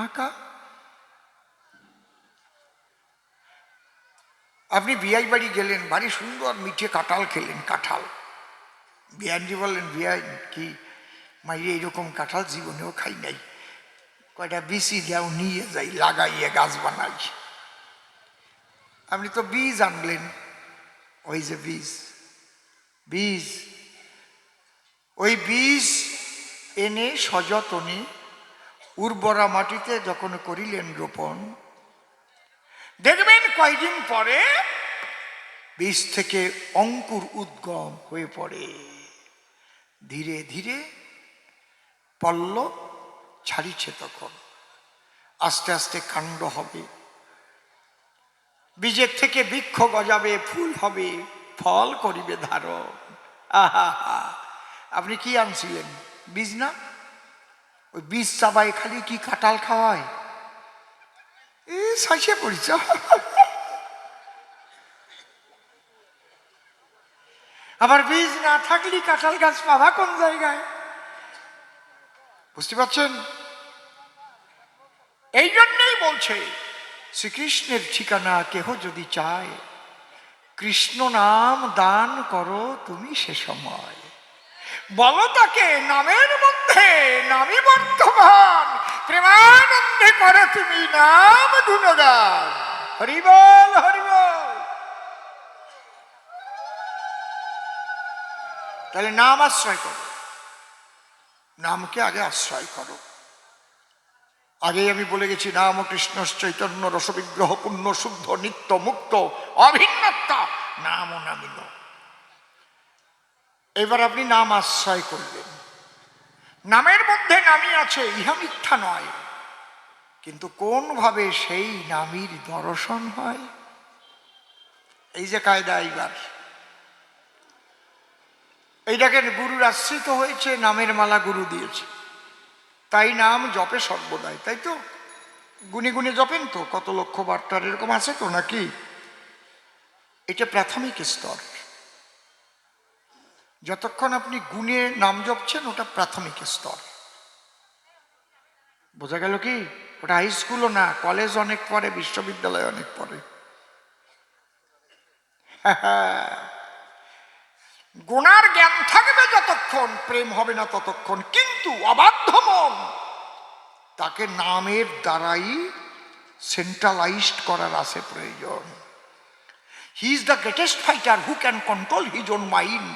আঁকা। আপনি বিয়াই বাড়ি গেলেন, বাড়ি সুন্দর মিঠে কাঁঠাল খেলেন, কাঁঠাল। বিয়ানজি বললেন, বিয়াই কি মাইরে এইরকম কাঁঠাল জীবনেও খাই নাই, কয়টা বিচি দেও নিয়ে যাই, লাগাইয়ে গাছ বানাই। আপনি তো বীজ আনলেন, ওই যে বীজ, বীজ, ওই বীজ এনে সযতনে উর্বরা মাটিতে যখন করিলেন রোপণ, দেখবেন কয়দিন পরে বীজ থেকে অঙ্কুর উদ্গম হয়ে পড়ে, ধীরে ধীরে পল্লব ছাড়িছে, তখন আস্তে আস্তে কাণ্ড হবে, বীজের থেকে বৃক্ষ গজাবে, ফুল হবে, ফল করিবে ধারণ। আহা, আপনি কি আনছিলেন? বীজ না? ওই বীজ চাবাই খালি কি কাঁঠাল খাওয়ায়? সাইসে পড়িস। আবার বীজ না থাকলে কাঁঠাল গাছ পাবা কোন জায়গায়? বুঝতে পারছেন? এই জন্যই বলছে শ্রীকৃষ্ণের ঠিকানা কেহ যদি চায়, কৃষ্ণ নাম দান করো তুমি সে সময়। বলো তাকে নামের মধ্যে নামই বর্তমান, প্রেমানন্দে করো তুমি নাম গুণগান। হরি বল, হরি বল। তাহলে নাম আশ্রয় করো, নামকে আগে আশ্রয় করো। আগেই আমি বলে গেছি, নাম কৃষ্ণ চৈতন্য রসবিগ্রহ পূর্ণ শুদ্ধ নিত্য মুক্ত অভিন্নতা নাম ও নামিন। এবার আপনি নাম আশ্রয় করলেন, নামের মধ্যে নামই আছে, ইহা মিথ্যা নয়, কিন্তু কোন ভাবে সেই নামীর দর্শন হয়? এই যে কায়দা, এইবার এই দেখেন, গুরুর আশ্রিত হয়েছে, নামের মালা গুরু দিয়েছে, তাই নাম জপে সর্বদাই, তাই তো? গুনে গুনে জপেন তো, কত লক্ষ বার্তার এরকম আছে তো নাকি? এটা প্রাথমিক স্তর। যতক্ষণ আপনি গুনে নাম জপছেন ওটা প্রাথমিক স্তর। বোঝা গেল কি? ওটা হাই স্কুলও না, কলেজ অনেক পরে, বিশ্ববিদ্যালয় অনেক পরে। গুণার জ্ঞান থাকবে যতক্ষণ, প্রেম হবে না ততক্ষণ। কিন্তু অবাধ্য মন, তাকে নামের দ্বারাই সেন্ট্রালাইজড করার আছে প্রয়োজন। He is the greatest fighter who can control his own mind.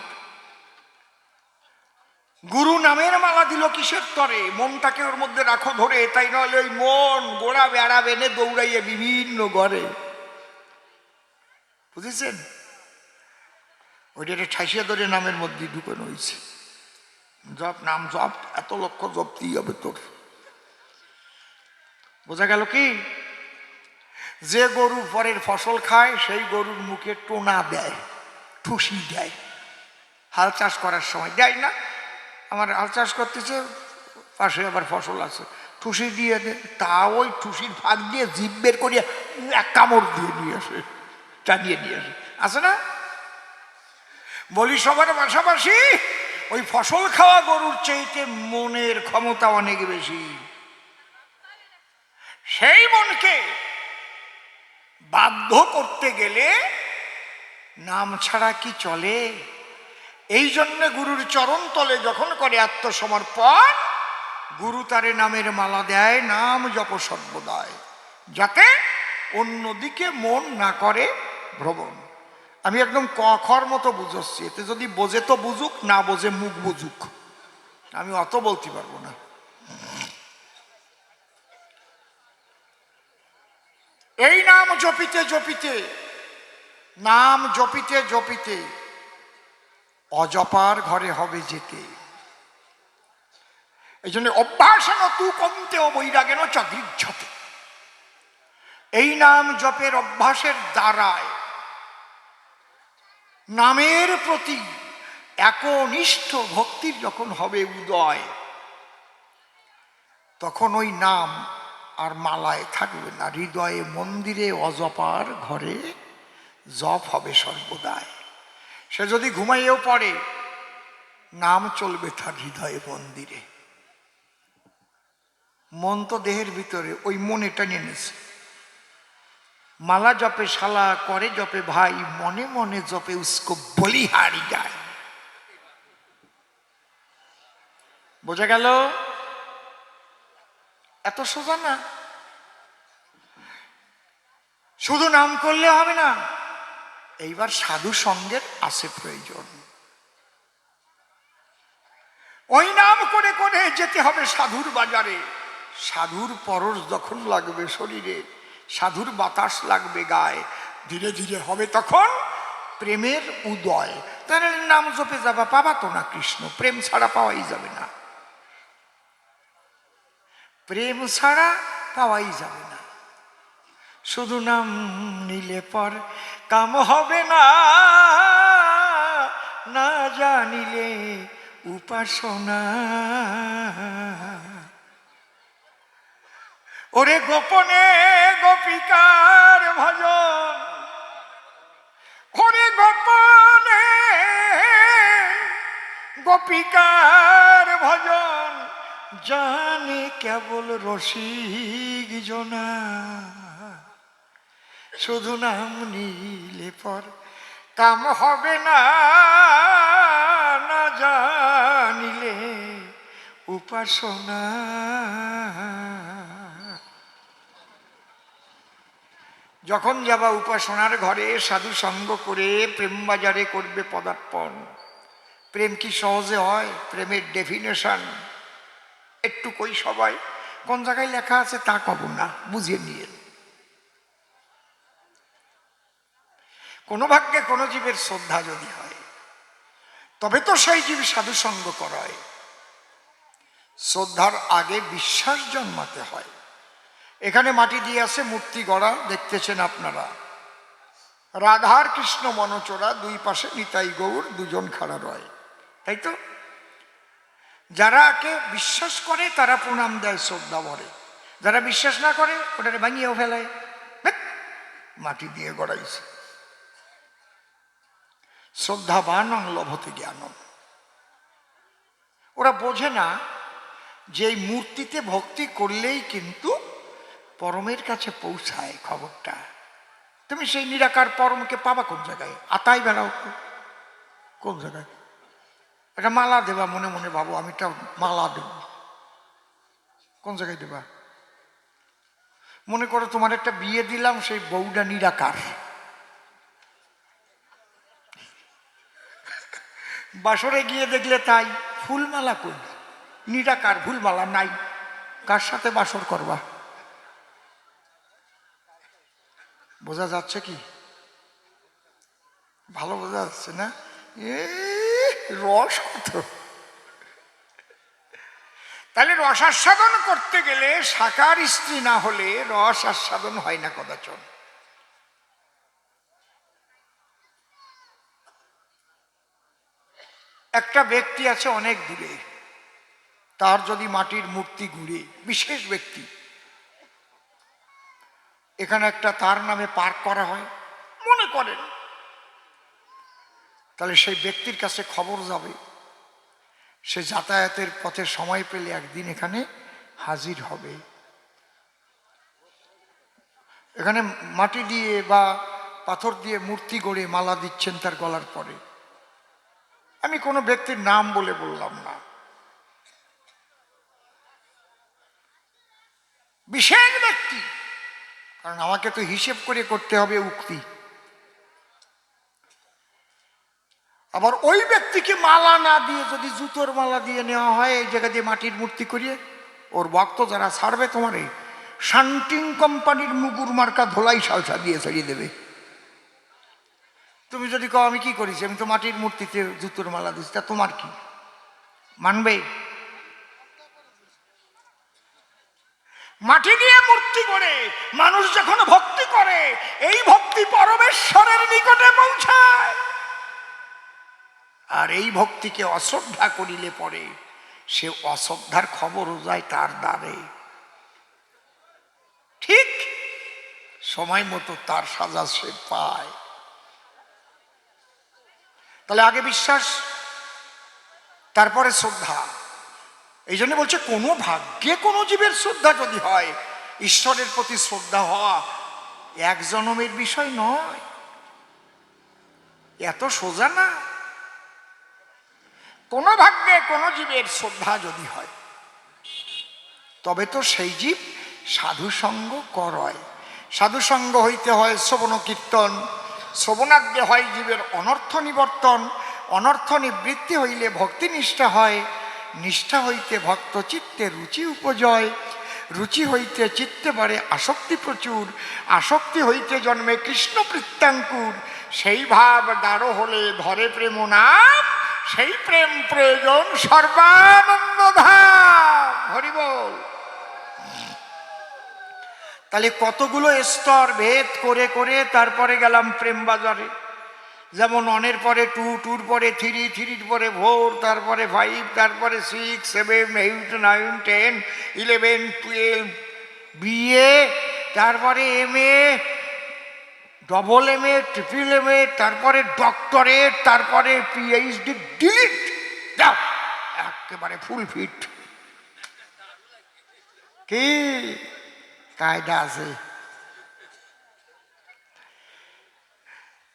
গুরু নামের মালা দিল কিসের তরে? মনটাকে ওর মধ্যে রাখো ধরে, তাই নইলে ওই মন গোড়া বেড়া বেনে দৌড়াইয়ে বিভিন্ন ঘরে। বুঝেছেন? ওইটা ঠাইসিয়া ধরে নামের মধ্যে ঢুকানো হয়েছে। জপ, নাম জপ, এত লক্ষ জপতেই হবে তোর। বোঝা গেল কি? যে গরু পরের ফসল খায় সেই গরুর মুখে টোনা দেয়, ঠুসি দেয়। হাল চাষ করার সময় দেয় না? আমার হাল চাষ করতেছে, পাশে আবার ফসল আছে, ঠুসি দিয়ে দেয়, তা ওই ঠুসির ফাঁক দিয়ে জিভ বের করিয়া এক কামড় দিয়ে নিয়ে আসে, টানিয়ে নিয়ে আসে, আছে না? বলি সবার পাশাপাশি ওই ফসল খাওয়া গরুর চাইতে মনের ক্ষমতা অনেক বেশি। সেই মনকে বাধ্য করতে গেলে নাম ছাড়া কি চলে? এই জন্য গুরুর চরণ তলে যখন করে আত্মসমর্পণ, গুরু তারে নামের মালা দেয়, নাম জপ সর্বদায়, যাতে অন্যদিকে মন না করে ভ্রমণ। আমি একদম কখর মতো বুঝাচ্ছি, এতে যদি বোঝে তো বুঝুক, না বোঝে মুখ বুঝুক, আমি অত বলতে পারবো না। এই নাম জপিতে জপিতে, নাম জপিতে জপিতে অজপার ঘরে হবে যেতে। এই জন্য অভ্যাসন তু কমতে ও বৈরাগেন চগৃহ্যতে, এই নাম জপের অভ্যাসের দ্বারায় নামের প্রতি একনিষ্ঠ ভক্তির যখন হবে উদয়, তখন ওই নাম আর মালায় থাকবে না, হৃদয়ে মন্দিরে অজপার ঘরে জপ হবে সর্বদাই। সে যদি ঘুমাইয়েও পড়ে নাম চলবে তার হৃদয়ে মন্দিরে। মন তো দেহের ভিতরে, ওই মন এটা নিয়ে নিছে। মালা জপে শালা করে জপে ভাই, মনে মনে জপে উসকো বলিহারি গায়। বোঝা গেল? এত সোজা না। শুধু নাম করলে হবে না, এইবার সাধু সঙ্গের আছে প্রয়োজন। ওই নাম করে করে যেতে হবে সাধুর বাজারে। সাধুর পরশ যখন লাগবে শরীরে, সাধুর বাতাস লাগবে গায়ে, ধীরে ধীরে হবে তখন প্রেমের উদয়। তার নাম জপে যাবা, পাবা তো না কৃষ্ণ, প্রেম ছাড়া পাওয়াই যাবে না, প্রেম ছাড়া পাওয়াই যাবে না। শুধু নাম নিলে পর কাম হবে না, না জানিলে উপাসনা। ওরে গোপনে গোপিকার ভজন, ওরে গোপনে গোপিকার ভজন, জানে কেবল রসিক জনা। শুধু নাম নিলে পর কাম হবে না, না জানিলে উপাসনা। যখন যাবা উপাসনার ঘরে, সাধু সঙ্গ করে প্রেম বাজারে করবে পদার্পণ। প্রেম কি সহজে হয়? প্রেমের ডেফিনেশন একটু কই সবাই, কোন জায়গায় লেখা আছে তা কব না, বুঝিয়ে নিয়ে। কোনো ভাগ্যে কোনো জীবের শ্রদ্ধা যদি হয়, তবে তো সেই জীব সাধু সঙ্গ করায়। শ্রদ্ধার আগে বিশ্বাস জন্মাতে হয়। এখানে মাটি দিয়ে আছে মূর্তি গড়া, দেখতেছেন আপনারা। রাধার কৃষ্ণ মনচোরা, দুই পাশে নিতাই গৌর, দুজন খাড়া রয়, তাই তো? যারাকে বিশ্বাস করে তারা প্রণাম দেয়, শ্রদ্ধা ভরে। যারা বিশ্বাস না করে ওটাকে ভাঙিয়েও ফেলায়, মাটি দিয়ে গড়াইছে। শ্রদ্ধাবান লভতে জ্ঞানম। ওরা বোঝে না যে এই মূর্তিতে ভক্তি করলেই কিন্তু পরমের কাছে পৌঁছায় খবরটা। তুমি সেই নিরাকার পরমকে পাবা কোন জায়গায়? আতাই বেড়াও কোন জায়গায়? একটা মালা দেবা, মনে মনে ভাবো আমি একটা মালা দেব, কোন জায়গায় দেবা? মনে করো তোমার একটা বিয়ে দিলাম, সেই বউটা নিরাকার, বাসরে গিয়ে দেখলে তাই, ফুলমালা কই? নিরাকার, ফুলমালা নাই, কার সাথে বাসর করবা? বোঝা যাচ্ছে কি? ভালো বোঝা যাচ্ছে না? রস কত! তাহলে রস আস্বাদন করতে গেলে সাকার স্ত্রী না হলে রস আস্বাদন হয় না কদাচন। একটা ব্যক্তি আছে অনেক দূরে, তার যদি মাটির মূর্তি ঘুরে, বিশেষ ব্যক্তি, এখানে একটা তার নামে পার্ক করা হয় মনে করেন, তাহলে সেই ব্যক্তির কাছে খবর যাবে, সে যাতায়াতের পথে সময় পেলে একদিন এখানে হাজির হবে। এখানে মাটি দিয়ে বা পাথর দিয়ে মূর্তি গড়ে মালা দিচ্ছেন তার গলার পরে। আমি কোনো ব্যক্তির নাম বলে বললাম না, বিশেষ ব্যক্তি, কারণ আমাকে তো হিসেব করে করতে হবে উক্তি। আবার ওই ব্যক্তিকে মালা না দিয়ে যদি জুতোর মালা দিয়ে নেওয়া হয়, এই জায়গা দিয়ে মাটির মূর্তি করিয়ে, ওর ভক্ত যারা ছাড়বে তোমার এই শান্টিং কোম্পানির মুগুর মার্কা ধোলাই সালসা দিয়ে ছাড়িয়ে দেবে। তুমি যদি কও আমি কি করেছি, আমি তো মাটির মূর্তিতে জুতোর মালা দিচ্ছি, তা তোমার কি মানবে? মাটি দিয়ে মূর্তি করে মানুষ যখন ভক্তি করে, এই ভক্তি পরমেশ্বরের নিকটে পৌঁছায়। আর এই ভক্তিকে অশ্রদ্ধা করিলে পরে সে অশ্রদ্ধার খবরও যায় তার দ্বারে। ঠিক সময় মতো তার সাজা সে পায়। তাহলে আগে বিশ্বাস, তারপরে শ্রদ্ধা। এই জন্য বলছে কোনো ভাগ্যে কোনো জীবের শ্রদ্ধা যদি হয়, ঈশ্বরের প্রতি শ্রদ্ধা হওয়া এক জনমের বিষয় নয়, এত সোজা না। কোনো ভাগ্যে কোনো জীবের শ্রদ্ধা যদি হয়, তবে তো সেই জীব সাধুসঙ্গ করয়। সাধুসঙ্গ হইতে হয় শ্রবণ কীর্তন, শ্রবণাগ্যে হয় জীবের অনর্থ নিবর্তন, অনর্থ নিবৃত্তি হইলে ভক্তি নিষ্ঠা হয়, নিষ্ঠা হইতে ভক্ত চিত্তে রুচি উপজয়, রুচি হইতে চিত্তে বাড়ে আসক্তি প্রচুর, আসক্তি হইতে জন্মে কৃষ্ণ প্রত্যাঙ্কুর, সেই ভাব গাঢ় হলে ধরে প্রেম নাম, সেই প্রেম প্রয়োজন সর্বানন্দ ধাম। হরি বল। তাহলে কতগুলো স্তর ভেদ করে করে তারপরে গেলাম প্রেম বাজারে। যেমন 1 পরে 2, 2 পরে 3, 3 পরে 4, তারপরে 5, তারপরে 6, 7, 8, 9, 10, 11, 12, বিএ, তারপরে MA, double MA, triple MA, তারপরে ডক্টরেট, তারপরে PhD, ডিলিট দাও, একেবারে ফুল ফিট। কি কায়দা আছে?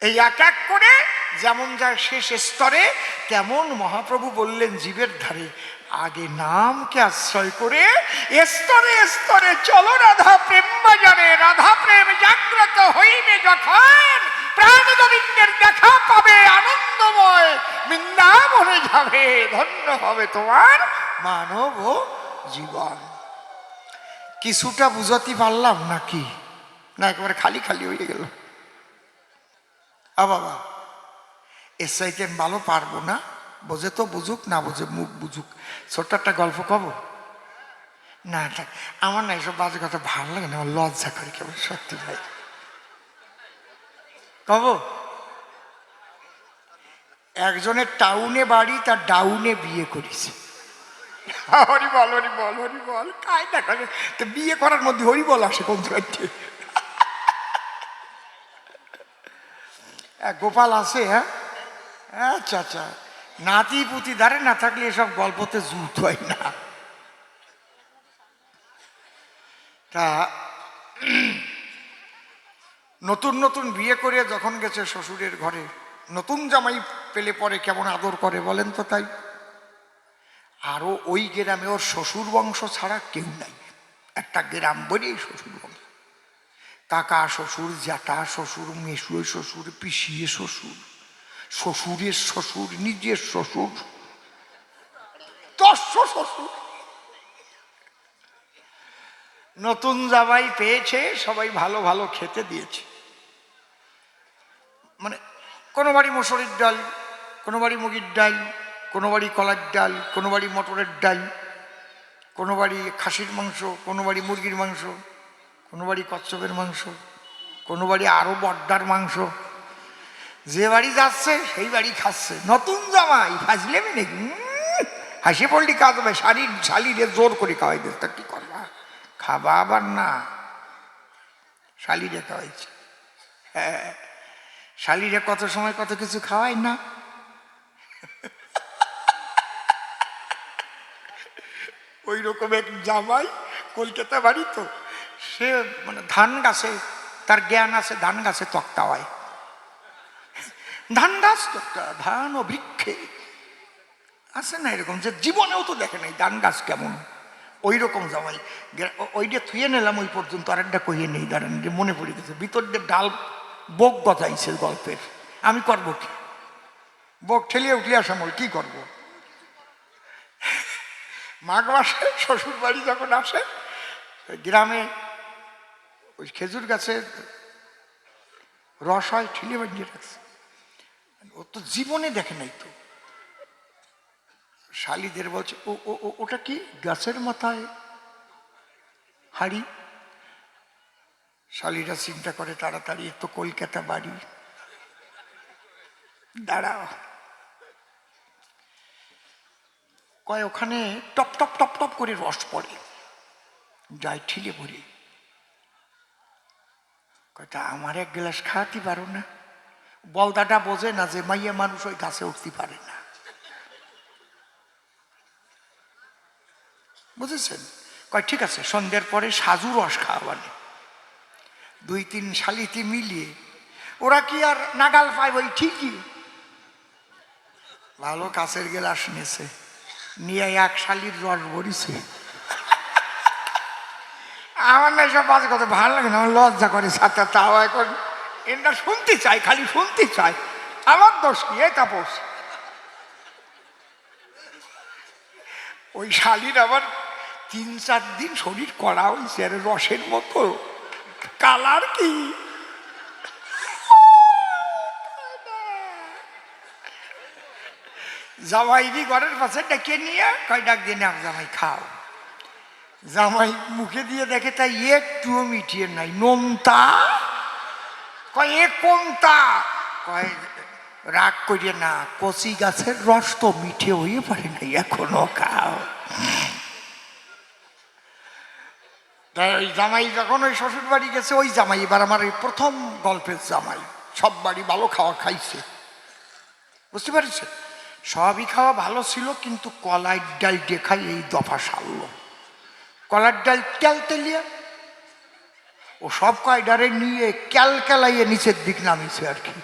এই এক এক করে যেমন যায় শেষ স্তরে, তেমন মহাপ্রভু বললেন জীবের ধারে আগে নামকে আশ্রয় করে স্তরে স্তরে চলো রাধা প্রেম বাজারে। রাধা প্রেম জাগ্রত হইবে যখন, প্রাণ গোবিন্দের দেখা পাবে আনন্দময়, বৃন্দাবনে যাবে, ধন্য হবে তোমার মানব জীবন। কিছুটা বুঝাতে পারলাম নাকি? না একেবারে খালি খালি হয়ে গেল? বাবা এর চাইতে আমি ভালো পারবো না। বোঝে তো বুঝুক, না বোঝে মুখ বুঝুক। ছোট্ট একটা গল্প কব না? আমার না এসব বাজে কথা ভালো লাগে না, আমার লজ্জা করে কেমন, সত্যি ভাই। কব, একজনের টাউনে বাড়ি, তার ডাউনে বিয়ে করেছে। হরি বল, হরি বল, হরি বল। কায়দা করে তো বিয়ে করার মধ্যে হরি বল আসে কোন থেকে? গোপাল আছে, হ্যাঁ, আচ্ছা আচ্ছা। নাতি পুতি ধারে না থাকলে এসব গল্পতে জুত হয় না। তা নতুন নতুন বিয়ে করে যখন গেছে শ্বশুরের ঘরে, নতুন জামাই পেলে পরে কেমন আদর করে বলেন তো? তাই আরো ওই গ্রামে ওর শ্বশুর বংশ ছাড়া কেউ নাই। একটা গ্রাম বলেই শ্বশুর বংশ, কাকা শ্বশুর, জ্যাঠা শ্বশুর, মেসুয়ে শ্বশুর, পিসিয়ে শ্বশুর, শ্বশুরের শ্বশুর, নিজের শ্বশুর, 10 শ্বশুর। নতুন জামাই পেয়েছে, সবাই ভালো ভালো খেতে দিয়েছে। মানে কোনো বাড়ি মসুরির ডাল, কোনো বাড়ি মুগির ডাল, কোনো বাড়ি কলার ডাল, কোনো বাড়ি মটরের ডাল, কোনো বাড়ি খাসির মাংস, কোনো বাড়ি মুরগির মাংস, কোনো বাড়ি কচ্ছপের মাংস, কোনো বাড়ি আরো বড্ডার মাংস। যে বাড়ি যাচ্ছে সেই বাড়ি খাচ্ছে। নতুন জামাই ফাজলে নাকি, হাসি পড়লি কাজ হবে। শালিরে জোর করে খাওয়াই দিস, তা কি করবা? খাবা আবার না, শালিরে খাওয়াইছে। হ্যাঁ, শালিরে কত সময় কত কিছু খাওয়াই না। ওই রকম এক জামাই, কলকাতা বাড়ি তো, সে মানে ধান গাছে তার জ্ঞান আছে, ধান গাছে তক্তা হয়, ধান গাছ তক্তা, ধান ও বৃক্ষে আছে না এরকম, যে জীবনেও তো দেখে নাই ধান গাছ কেমন। ওই রকম জামাই। ওইটা থুয়ে নিলাম ওই পর্যন্ত, আরেকটা কইয়ে নেই, দাঁড়ান, মনে পড়ে গেছে। ভিতর দিয়ে ডাল বোক গজাইছে গল্পের। আমি করবো কি? বোক ঠেলিয়ে উঠিয়ে আসামল কি করবো? মাঘ মাসে শ্বশুর বাড়ি যখন আসে, গ্রামে ওই খেজুর গাছে রস হয়, ঠেলে বানিয়ে রাখছে। ও তো জীবনে দেখে নাই তো। শালিদের বলছে, ও ওটা কি গাছের মাথায় হাড়ি। শালিরা চিন্তা করে তাড়াতাড়ি, তো কলকাতা বাড়ি, দাঁড়াও। কয় ওখানে টপ টপ টপ টপ করে রস পড়ে, যাই ঠিলে ভরে। কয়টা আমার এক গ্লাস খাওয়াতে পারো না? বলদাটা বোঝে না যে মাইয়া মানুষ ওই গাছে উঠতে পারে না, বুঝেছেন? কয় ঠিক আছে, সন্ধ্যের পরে সাজু রস খাওয়াবানে। 2-3 শালিতে মিলিয়ে ওরা কি আর নাগাল পায়? ওই ঠিকই ভালো কাছের গ্লাস নিয়েছে, নিয়ে এক শালির রস ভরিছে। আমার না সব বাজে কথা ভালো লাগে না, আমার লজ্জা করে সাথে। তাও এখন এটা শুনতে চাই, খালি শুনতে চাই। আমার দোষ কি? এই তাপস, ওই শালির আবার 3-4 দিন শরীর করা হয়েছে, আর রসের মতো কালার কি। জামাইরি ঘরের পাশে ডেকে নিয়ে কয় ডাক দিয়ে নাম, জামাই খাও। জামাই মুখে দিয়ে দেখে তাই একটুও মিটিয়ে নাই, নোনতা। কয় এ কোনটা? কয় রাগ করিয়ে না, কচি গাছের রস তো মিঠে হয়ে পারে নাই, এখনো খাও। তাই ওই জামাই যখন ওই শ্বশুর বাড়ি গেছে, ওই জামাই এবার আমার এই প্রথম গল্পের জামাই। সব বাড়ি ভালো খাওয়া খাইছে, বুঝতে পারছে? সবই খাওয়া ভালো ছিল, কিন্তু কলাই ডাল দেখাই এই দফা সারল। কলার ডাল তেল তেলিয়ে ও সব কয়ডারে নিয়ে ক্যালক্যালাইয়ে নিচের দিক নামিছে আর কি।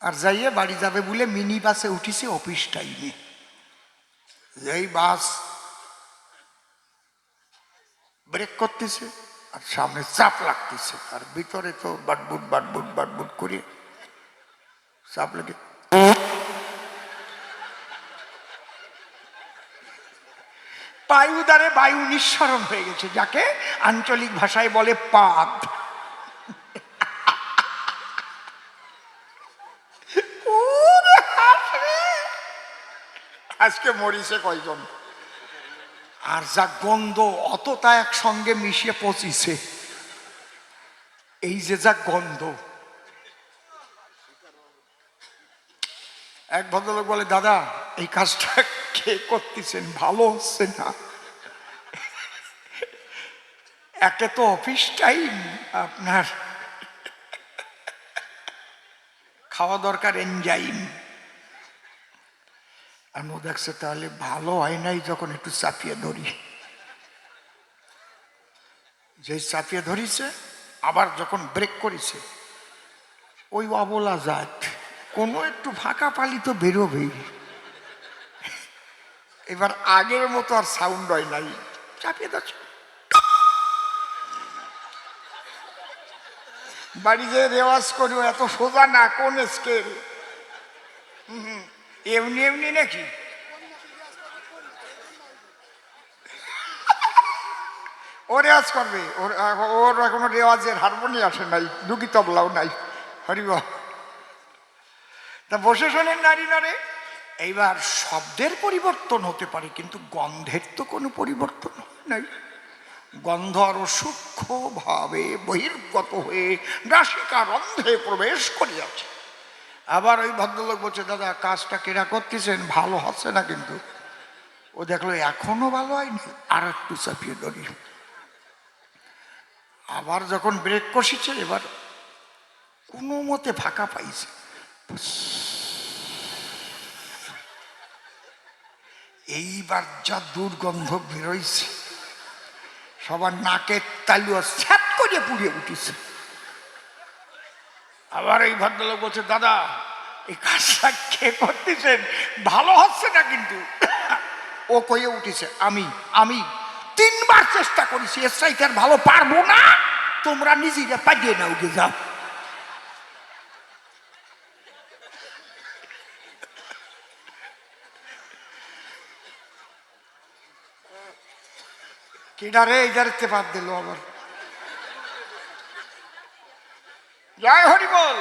আর যাইয়ে বাড়ি যাবে বলে মিনি বাসে উঠিছে অফিস টাইমে। এই বাস ব্রেক করতেছে আর সামনে চাপ লাগতেছে, আর ভিতরে তো বাটবুট বাটবুট বাটবুট করে চাপ লেগে বায়ুদারে বায়ু নিঃসরণ হয়ে গেছে, যাকে আঞ্চলিক ভাষায় বলে পাদ। আজকে মরিছে কয়জন, আর যা গন্ধ অতটা একসঙ্গে মিশিয়ে পচিছে। এই যে যা গন্ধ, এক ভদ্রলোক বলে, দাদা এই কাজটা কে করতেছেন? ভালো হচ্ছে না। একে তো অফিস টাইম, আপনার খাওয়া দরকার এনজাইম। আর ও দেখছে তাহলে ভালো হয় নাই, যখন একটু চাপিয়ে ধরি। যে চাপিয়ে ধরিছে, আবার যখন ব্রেক করেছে, ওই অবলা জাত কোনো একটু ফাঁকা পালি তো বেরোবেই। এবার আগের মতো আর সাউন্ড হয় নাই, চাপিয়ে ধরছে। বাড়ি যে রেওয়াজ করিও, এত সোজা না, কোন স্কেল। এমনি এমনি নাকি? ও রেওয়াজ করবে, ওর এখনো রেওয়াজের হারমোনি আসে নাই, দুটি তবলাও নাই। হরিব, তা বসে শোনেন নারী নরে। এইবার শব্দের পরিবর্তন হতে পারে, কিন্তু গন্ধের তো কোনো পরিবর্তন নাই। গন্ধ আরো সূক্ষ্মভাবে বহির্গত হয়ে নাসিকা রন্ধ্রে প্রবেশ করিয়াছে। আবার ওই ভদ্রলোক বলছে, দাদা কাজটা কেরা করতেছেন, ভালো হচ্ছে না কিন্তু। ও দেখলো এখনো ভালো হয়নি, আর একটু চাপিয়ে ধরি। আবার যখন ব্রেক কষিছে, এবার কোনো মতে ফাঁকা পাইছে। এইবার যা দুর্গন্ধ বেরোইছে, সবার নাকের তালুয়া ছ্যাপ করে পুড়িয়ে উঠেছে। আবার এই ভদ্রলোক বলছে, দাদা এই কাজটা কে করতেছেন, ভালো হচ্ছে না কিন্তু। ও কয়ে উঠেছে, আমি আমি 3 বার চেষ্টা করেছি, এর চাইতে আর ভালো পারবো না, তোমরা নিজেরা পাঠিয়ে নাও, উঠে যাও। কেডারে এইদারতে বাদ দিল আবার। জয় হরি বল।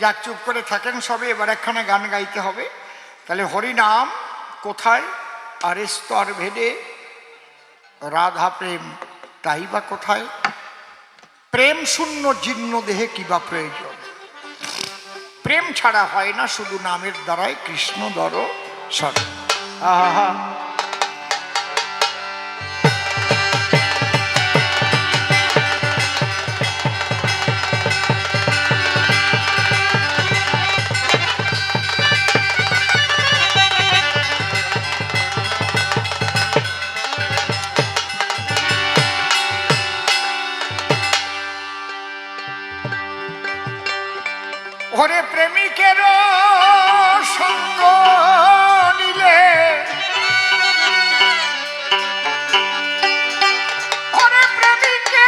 যাক চুপ করে থাকেন সবে, এবার একখানা গান গাইতে হবে। তাহলে হরি নাম কোথায়? আর স্তর ভেদে রাধা প্রেম তাই বা কোথায়? প্রেম শূন্য জীর্ণ দেহে কিবা প্রয়োজন? প্রেম ছাড়া হয় না, শুধু নামের দ্বারাই কৃষ্ণ দর্শন। আহা, ওরে প্রেমিকের সঙ্গ নিলে, ওরে প্রেমিকের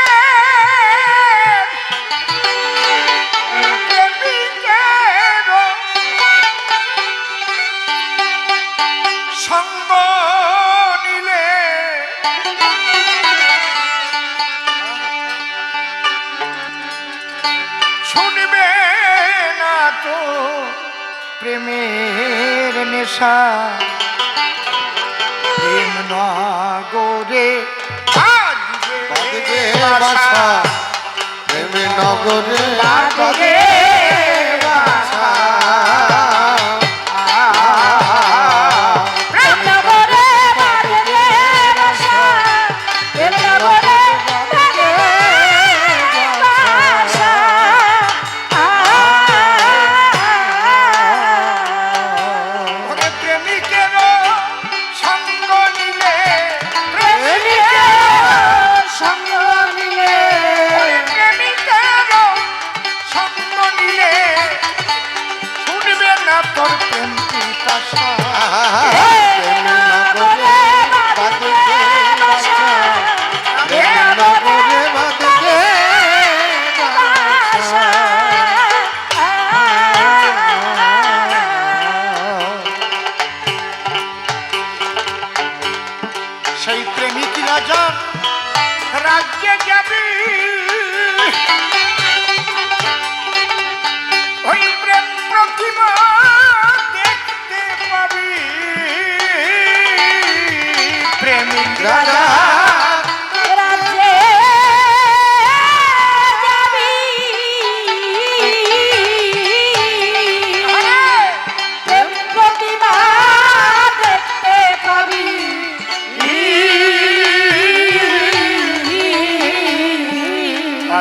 সঙ্গ নিলে শুনবে না তো প্রেমের নেশা। প্রেম নগরে বাজবে বাসা, প্রেমে নগরে বাজবে বাসা। প্রেম নগরে বাজবে বাসা, প্রেম নগরে বাজবে বাসা। ওরে প্রেমিকের সঙ্গ নিলে, প্রেমিকের সঙ্গ নিলে, ওরে প্রেমিকের সঙ্গ নিলে শুনবে না তোর প্রেম পিপাসা। প্রেম নগরে বাজবে বাসা, প্রেম নগরে বাজবে বাসা। সেই প্রেমিক রাজার রাজ্যে যাবি, ওই প্রেম প্রতিমা দেখতে পাবি। প্রেমিক রাজা রাজ্যে যাবি, প্রেম প্রতিমা দেখতে পাবি।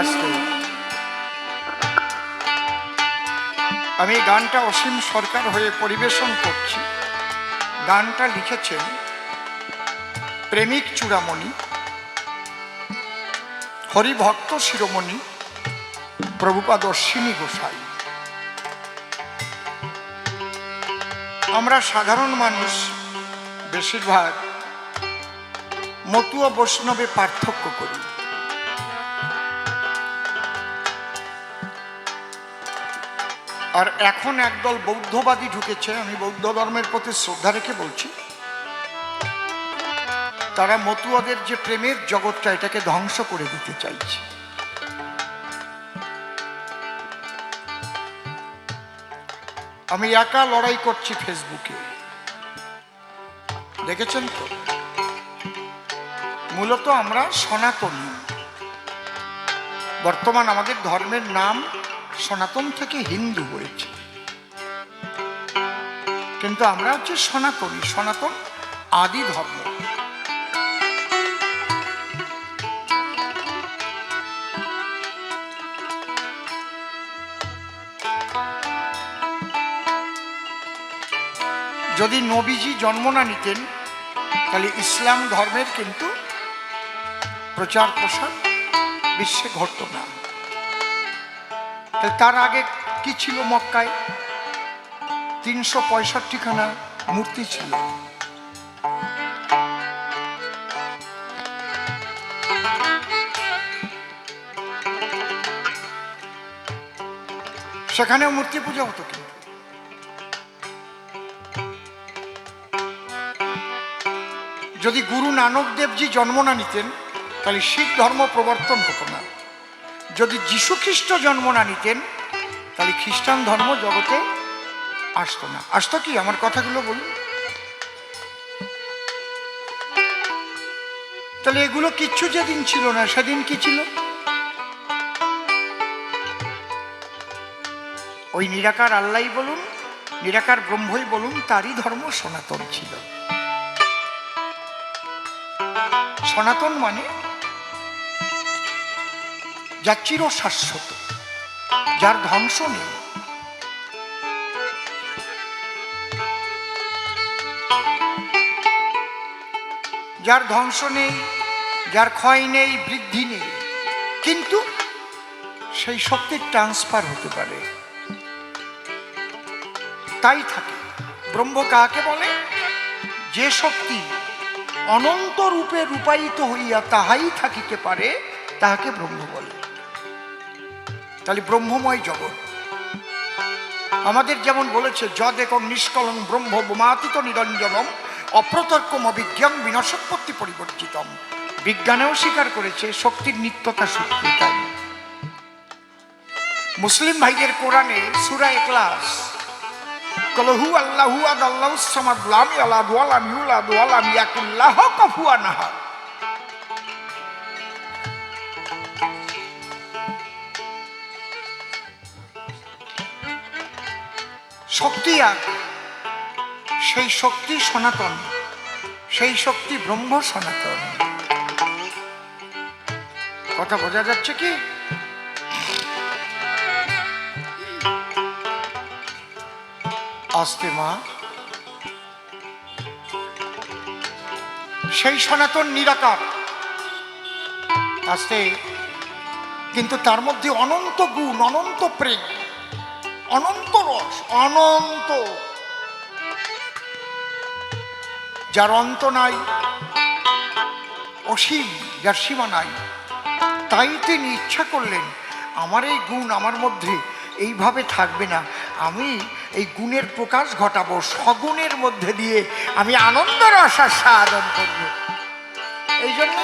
আসতে। আমি গানটা অসীম সরকার হয়ে পরিবেশন করছি। গানটা লিখেছেন প্রেমিক চূড়ামণি, হরিভক্ত শিরোমণি প্রভুপাদ অশ্বিনী গোসাই। আমরা সাধারণ মানুষ বেশিরভাগ মতুয়া বৈষ্ণবে পার্থক্য করি। আর এখন একদল বৌদ্ধবাদী ঢুকেছে, আমি বৌদ্ধ ধর্মের প্রতি শ্রদ্ধা রেখে বলছি, তারা মতুয়াদের যে প্রেমের জগৎটা এটাকে ধ্বংস করে দিতে চাইছে। আমি একা লড়াই করছি ফেসবুকে, দেখেছেন তো? মূলত আমরা সনাতনী। বর্তমান আমাদের ধর্মের নাম সনাতন থেকে হিন্দু হয়েছে, কিন্তু আমরা হচ্ছে সনাতনী। সনাতন আদি ধর্ম। যদি নবীজি জন্ম না নিতেন তাহলে ইসলাম ধর্মের কিন্তু প্রচার প্রসার বিশ্বে ঘটত না। তার আগে কি ছিল? মক্কায় 365খানা মূর্তি ছিল। সেখানেও মূর্তি পূজা হতো। কিন্তু যদি গুরু নানক দেবজি জন্ম না নিতেন তাহলে শিখ ধর্ম প্রবর্তন হতো না। যদি যীশু খ্রিস্ট জন্ম না নিতেন তাহলে খ্রিস্টান ধর্ম জগতে আসতো না। আসতো কি? আমার কথাগুলো বলুন। তাহলে এগুলো কিচ্ছু যেদিন ছিল না, সেদিন কি ছিল? ওই নিরাকার আল্লাহই বলুন, নিরাকার ব্রহ্মই বলুন, তারই ধর্ম সনাতন ছিল। সনাতন মানে যা চির শাশ্বত, যার ধ্বংস নেই। যার ধ্বংস নেই, যার ক্ষয় নেই, বৃদ্ধি নেই, কিন্তু সেই শক্তির ট্রান্সফার হতে পারে, তাই থাকে। ব্রহ্ম কাকে বলে? যে শক্তি অনন্ত রূপে রূপায়িত হইয়া তাহাই থাকিতে পারে, তাহাকে ব্রহ্ম বলে। তাহলে ব্রহ্মময় জগৎ আমাদের যেমন বলেছে, যদেকং নিষ্কলং ব্রহ্ম বোমাতীত নিরঞ্জনম অপ্রতর্কম অভিজ্ঞান বিনাশোৎপত্তি পরিবর্জিতম। বিজ্ঞানেও স্বীকার করেছে শক্তির নিত্যতা সত্যি। তাই মুসলিম ভাইদের কোরআনে সূরা ইখলাস, কলহু আল্লাহু আদ আল্লাহুস সামাদ লাম ইয়ালাদ ওয়া লাম ইউলাদ ওয়া লাম ইয়াকুল লাহু কুফুয়ান আহাদ। শক্তি এক, সেই শক্তি সনাতন, সেই শক্তি ব্রহ্ম সনাতন। কথা বোঝা যাচ্ছে কি? আস্তে মা, সেই সনাতন নিরাকার আস্তে, কিন্তু তার মধ্যে অনন্ত গুণ, অনন্ত প্রেম, অনন্ত রস, অনন্ত, যার অন্ত নাই, অসীম, যার সীমা নাই। তাই তিনি ইচ্ছা করলেন, আমার এই গুণ আমার মধ্যে এইভাবে থাকবে না, আমি এই গুণের প্রকাশ ঘটাবো, সগুণের মধ্যে দিয়ে আমি আনন্দ রস সাধন করব। এই জন্য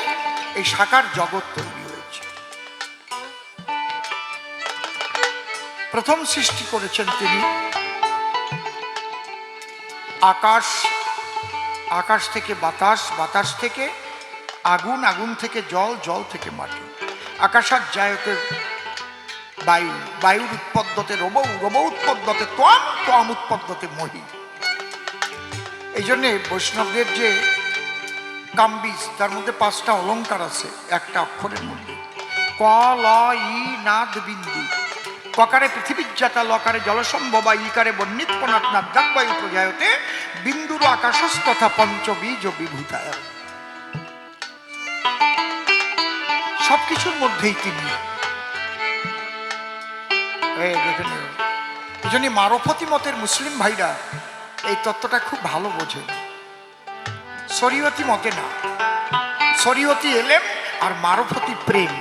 এই সাকার জগৎ তৈরি হয়েছে। প্রথম সৃষ্টি করেছেন তিনি আকাশ, আকাশ থেকে বাতাস, বাতাস থেকে আগুন, আগুন থেকে জল, জল থেকে মাটি। আকাশাত জায়তে বায়ু, বায়ুর উৎপদ্যতে রবৌ, রবৌ উৎপদ্যতে ত্বম, ত্বম উৎপদ্যতে মহি। এই জন্যে বৈষ্ণবদের যে কাম্বিজ, তার মধ্যে 5টা অলঙ্কার আছে একটা অক্ষরের মধ্যে। ক, ল, ই, নাদ, বিন্দু। ককারে পৃথিবীজাতা, লকারে জলসম্ভবা, ইকারে বন্যিৎপনাৎ নাদ্যাবায়ু প্রজায়তে, বিন্দুর আকাশস তথা পঞ্চবীজ বিভূতায়। সবকিছুর মধ্যেই তিনি। এই জন্য মারফতি মতের মুসলিম ভাইরা এই তত্ত্বটা খুব ভালো বোঝেন। শরীয়তি মতে না, শরীয়তি এলেম আর মারফতি প্রেম।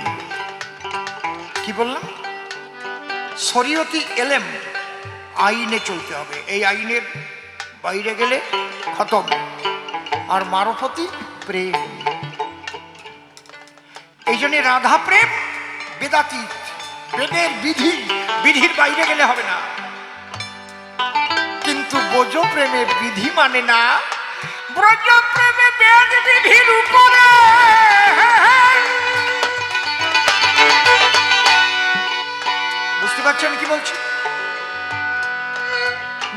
কি বললাম? শরীয়তি এলেম, আইনে চলতে হবে, এই আইনের বাইরে গেলে খতম। আর মারফতি প্রেম। এই জন্য রাধা প্রেম বেদাতীত, বেদের বিধি, বিধির বাইরে গেলে হবে না। কিন্তু ব্রজ প্রেমে বিধি মানে না, ব্রজ প্রেমে বেদ বিধির উপরে। বুঝতে পারছেন কি বলছি?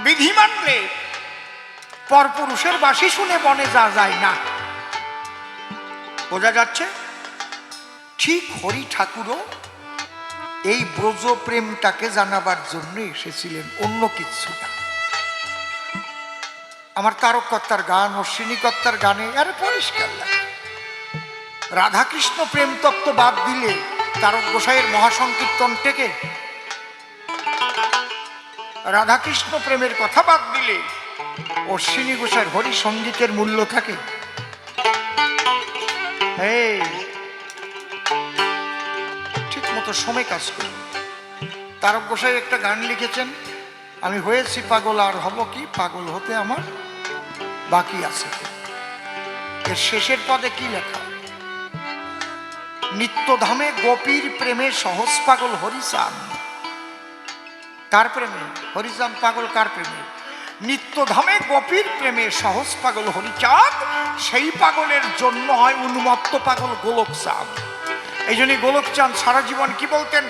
বিধি মানলে পরপুরুষের বাঁশি শুনে বনে যা যায় না। বোঝা যাচ্ছে? ঠিক হরি ঠাকুরও এই ব্রজ প্রেমটাকে জানাবার জন্য এসেছিলেন, অন্য কিছু না। আমার তারক কর্তার গান, অশ্বিনী কর্তার গানে আরে পরিষ্কার লাগে। রাধাকৃষ্ণ প্রেম তত্ত্ব বাদ দিলে, তারক গোসাইয়ের মহাসংকীর্তন থেকে রাধাকৃষ্ণ প্রেমের কথা বাদ দিলে অশ্বিনী গোসাইয়ের হরি সঙ্গীতের মূল্য থাকে। ঠিক মতো সময় কাজ করুন। তারক গোসাই একটা গান লিখেছেন, আমি হয়েছি পাগল আর হব কি, পাগল হতে আমার বাকি আছে। এর শেষের পদে কি লেখা? নিত্যধামে গোপীর প্রেমে সহজ পাগল হরিচান। কার প্রেমে? হরিচান পাগল কার প্রেমে? নিত্যধামে গোপীর প্রেমে সহজ পাগল হরিচাঁদ, সেই পাগলের জন্য হয় উন্মত্ত পাগল গোলকচাঁদ। এই জন্যই গোলকচাঁদ সারা জীবন কি বলতেন?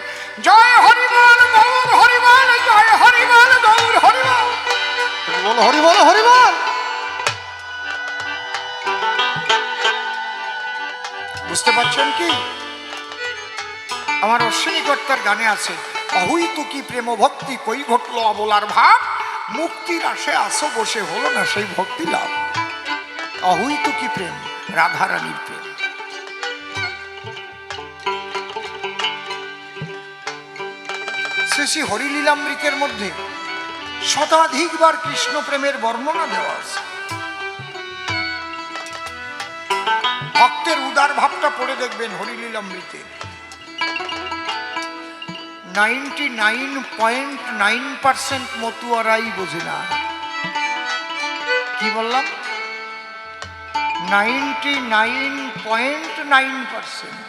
জয় হরিবল গৌর হরিবল, জয় হরিবল গৌর হরিবল। বল হরি বল হরি বল। বুঝতে পারছেন কি? আমার অশ্বিনী কর্তার গানে আছে, অহুই তো কি প্রেম ভক্তি কই ঘটলো অবলার ভাব, মুক্তির আশে আসো বসে হলো না সেই ভক্তি লাভ। অহুই তো কি প্রেম, রাধারানীর প্রেম। শ্রী শ্রী হরিলীলামৃতের মধ্যে শতাধিকবার কৃষ্ণ প্রেমের বর্ণনা দেওয়া আছে। ভক্তের উদার ভাবটা পড়ে দেখবেন হরিলীলামৃতে। 99.9% মতুয়ারাই বোঝে না। কি বললাম? 99.9%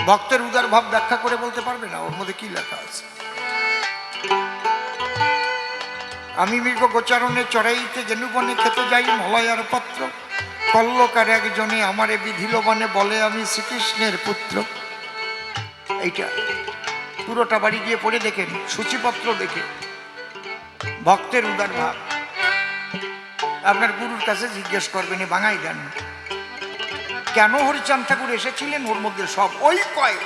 ভক্তের উদার ভাব ব্যাখ্যা করে বলতে পারবে না ওর মধ্যে কি লেখা আছে। আমি মৃগ গোচারণে চড়াইতে গেনুবনে খেতে যাই মলয়ার পত্র, কল্লকার একজনে আমারে বিধিল বনে বলে আমি শ্রীকৃষ্ণের পুত্র। এইটা পুরোটা বাড়ি গিয়ে পড়ে দেখেন, সূচিপত্র দেখে। ভক্তের উদার ভাব আপনার গুরুর কাছে জিজ্ঞেস করবেন, বাঙাই দেন কেন হরিচাঁদ ঠাকুর এসেছিলেন, ওর মধ্যে সব ওই কয়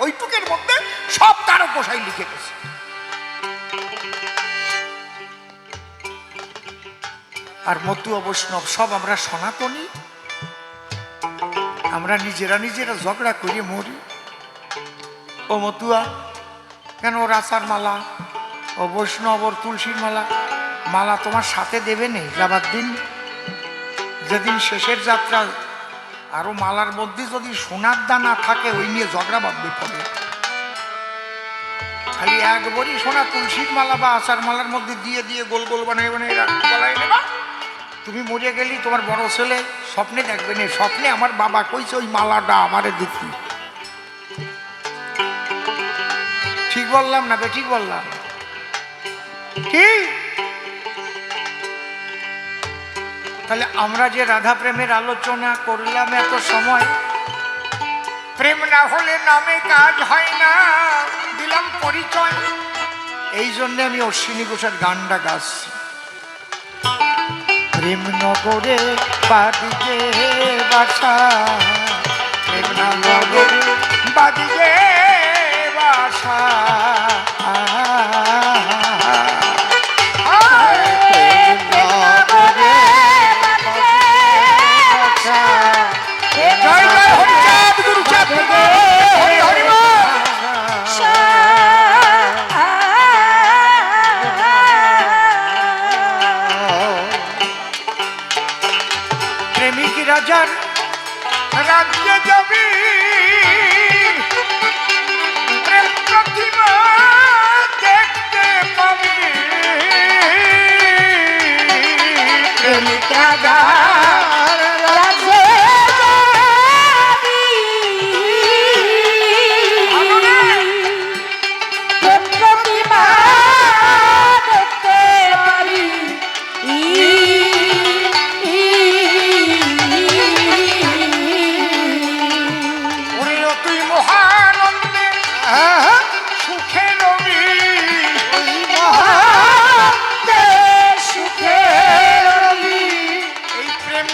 ওইটুকের মধ্যে সব তারও কোষাই লিখে গেছে। আর মতুয়া বৈষ্ণব সব আমরা সনাতনী, আমরা নিজেরা ঝগড়া করি মরি। ও মতুয়া কেন ওর আচার মালা, ও বৈষ্ণব ওর তুলসীর মালা, মালা তোমার সাথে দেবে নেই যাবার দিন, যেদিন শেষের যাত্রা, আরো মালার মধ্যে যদি সোনার দানা থাকে ওই নিয়ে ঝগড়া বাঁধবে পড়ে। খালি একবারই সোনা তুলসীর মালা বা আচার মালার মধ্যে দিয়ে দিয়ে গোল গোল বানাই গলায় নেবা। তুমি মরে গেলি তোমার বড় ছেলে স্বপ্নে দেখবে না, স্বপ্নে আমার বাবা কইছে ওই মালাটা আমারে দিতি। ঠিক বললাম না বেঠিক বললাম? কি তাহলে আমরা যে রাধা প্রেমের আলোচনা করলাম এত সময়, প্রেম না হলে নামে কাজ হয় না, দিলাম পরিচয়। এই জন্য আমি অশ্বিনী ঘোষের গানটা গাচ্ছি। প্রেম নগরে বাদিকে বাসা, প্রেম নগরে বাদিকে বাসা, জয় জয় হরিচাঁদ গুরুচাঁদ হরি হরি বল। প্রেমিক রাজার রাজ্যে যাবি, প্রেম প্রতিমা দেখতে পাবি। প্রেমিক রাজা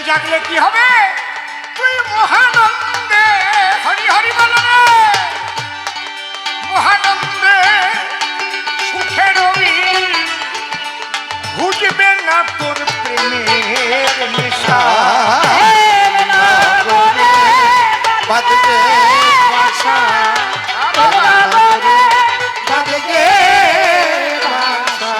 জাগলে কি হবে? তুই মহানন্দে হরি হরি বল রে, মহানন্দে সুখে রবি, বুঝবে না তোর প্রেমের নেশা। বাদলে বাসা, বাদলে বাসা।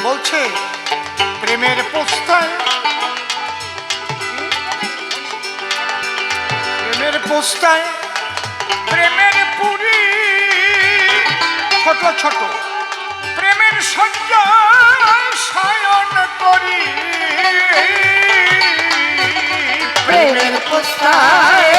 বলছে প্রেমের পোস্তায়, প্রেমের পোস্তায় প্রেমের পুরী, ছোট ছোট প্রেমের সজ্জা শয়ন করি। প্রেমের পোস্তায়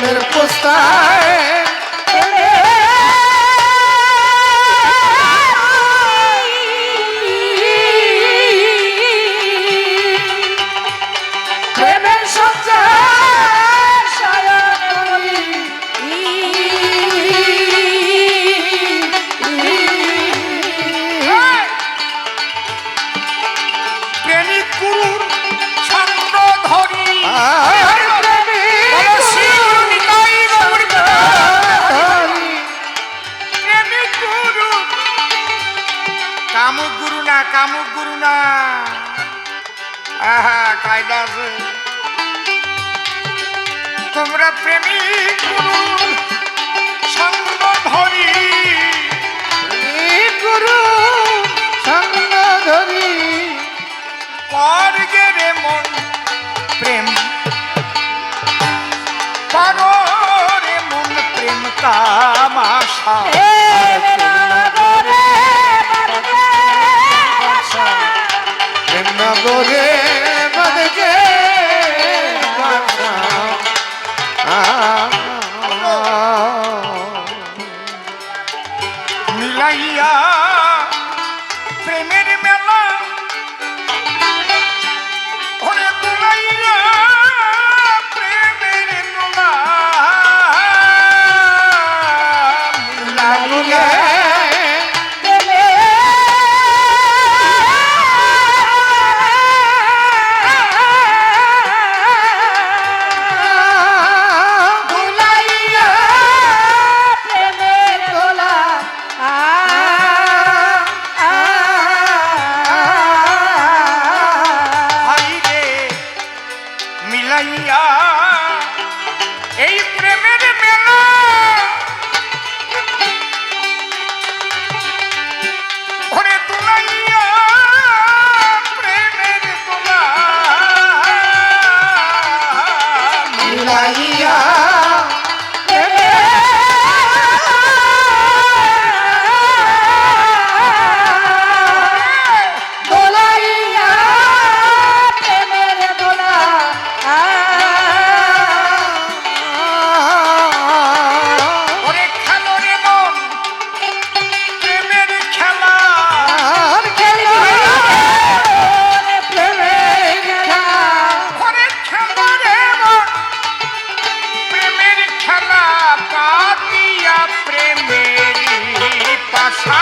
প্রেমের পোস্তায় প্রেমের সঞ্চার সায়নী প্রেমিক গুরুর ছন্দ ধরি প্রেমিক গুরু কামুক গুরু না, কামুক গুরু না। আহা, কায়দা আছে। তোমরা প্রেমিক গুরুর সঙ্গ ধরি গুরু সঙ্গ ধরি কর গে রে মন প্রেম, কর রে মন প্রেম তামাশা। প্রেম নগরে বদকে বাসা মিলাইয়া প্রেমের মেলা ওরে দুলাইয়া প্রেমের দোলা মিলাইয়া হাইরে মিলাইয়া এই প্রেমের মেলা ওরে দুলাইয়া প্রেমের দোলা মিলাইয়া ওরে খেলো রে মন প্রেমের খেলা ওরে খেলো রে মন প্রেমের খেলা পাতিয়া প্রেমের পাশা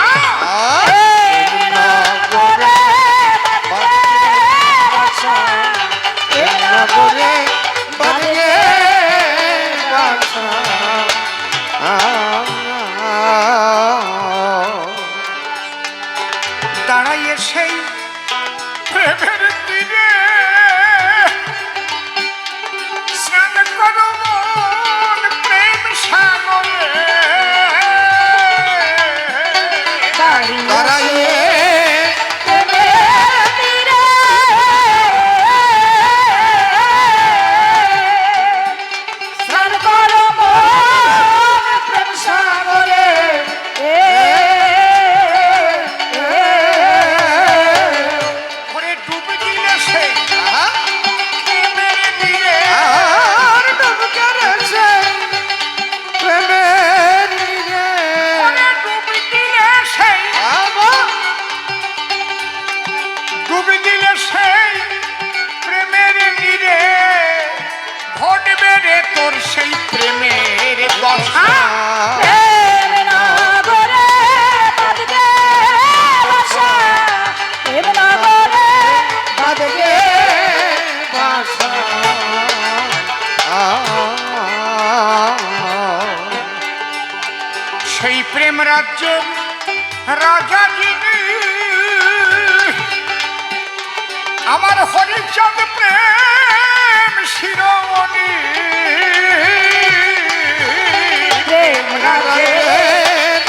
নগরে বদকে বাসা দাঁড়াইয়ে সেই প্রেমের তীরে স্নান করো মন প্রেম সাগরে দাঁড়াইয়ে ওরে ডুব দিলে সেই প্রেমের তীরে আর ডুবকে রয়েছে প্রেমের নীরে। ওরে ডুব দিলে সেই ডুব দিলে সেই প্রেমের নীরে ঘটবে রে তোর সেই প্রেমের দশা বদকে বাসা সেই প্রেম রাজ্যের রাজা যিনি আমার হরিচাঁদ প্রেম শিরোমণি প্রেম রাজ্যের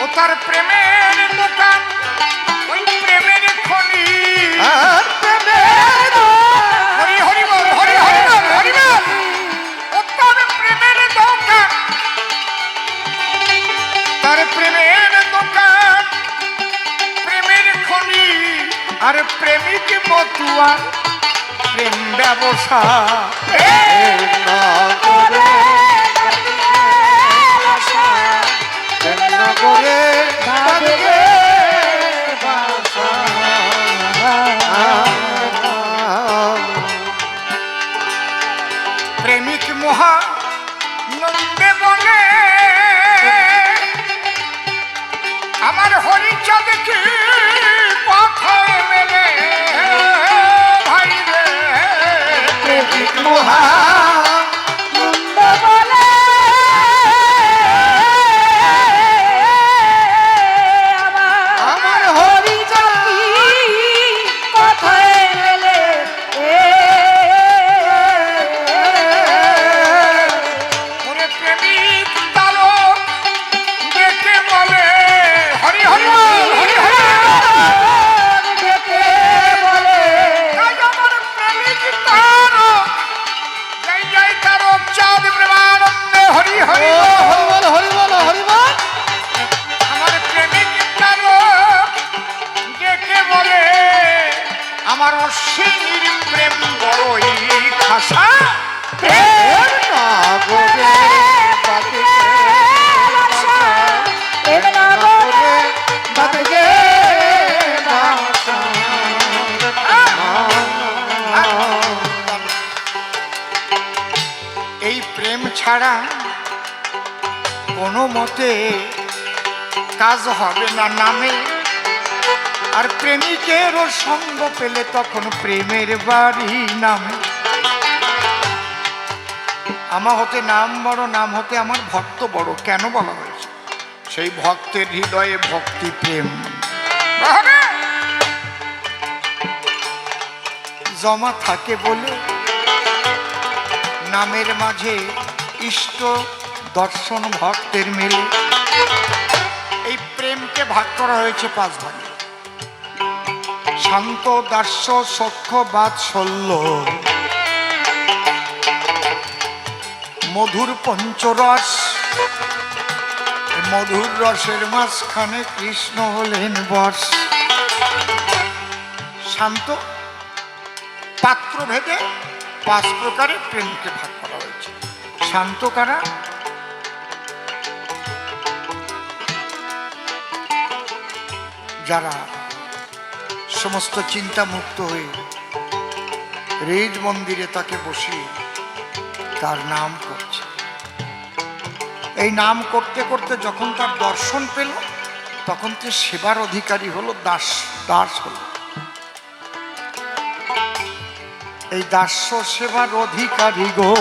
ও তার প্রেমের দোকান ওই প্রেমের খনি আর প্রেমের হরি হরি বল আবার প্রেম ব্যবসা। নগরে নগরে বাঁধবে বাসা। প্রেমিক মহা নন্দে বলে আমার হরিচাঁদকে পাথায় মেলে ভাই রে। প্রেমিক মহা নন্দ বলে আমার হরি জাতি কথায় মেলে ওরে প্রেমিক তারক ডেকে বলে হরি হরি হরি হরি। ডেকে বলে তাই আমার প্রেমিক তারক জয় জয় তারক চাঁদ প্রেমানন্দে হরি হরি। হরিবল হরিবল হরিবল। আমার প্রেমিক তারক ডেকে বলে আমার অশ্বিনীর প্রেম বড়ই খাসা। নগরে বাঁধবে বাসা। নগরে বাঁধবে বাসা। এই প্রেম ছাড়া কোনো মতে কাজ হবে না নামে। আর প্রেমিকেরও সঙ্গ পেলে তখন প্রেমের বাড়ি নামে। আমার হতে নাম বড়, নাম হতে আমার ভক্ত বড় কেন বলা হয়েছে? সেই ভক্তের হৃদয়ে ভক্তি প্রেম জমা থাকে বলে নামের মাঝে ইষ্ট দর্শন ভক্তের মেলে। এই প্রেমকে ভাগ করা হয়েছে 5 ভাগে। শান্ত, দাস্য, সখ্য, বাৎসল্য, মধুর পঞ্চরস। এই মধুর রসের মাঝখানে কৃষ্ণ হলেন বস। শান্ত পাত্র ভেদে 5 প্রকারে প্রেমকে ভাগ করা হয়েছে। শান্ত কারা? যারা সমস্ত চিন্তা মুক্ত হয়ে হৃদ মন্দিরে তাকে বসিয়ে তার নাম করছে। এই নাম করতে করতে যখন তার দর্শন পেল তখন সে সেবার অধিকারী হলো, দাস দাস হলো। এই দাস্য সেবার অধিকারী গো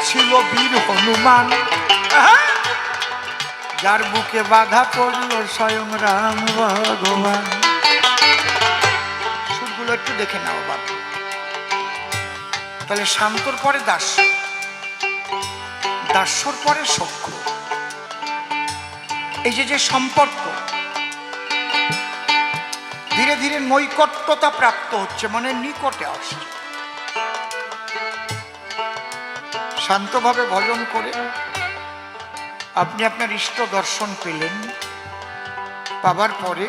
ছিল বীর হনুমান, যার বুকে বাধা পড়ল স্বয়ং রাম ভগবান। সুরগুলো একটু দেখে নাও বাবা। তাহলে শান্তর পরে দাস্য, দাস্যর পরে সখ্য। এই যে সম্পর্ক ধীরে ধীরে নৈকট্যতা প্রাপ্ত হচ্ছে, মানে নিকটে আসছে। শান্তভাবে ভজন করে আপনি আপনার ইষ্ট দর্শন পেলেন। পাবার পরে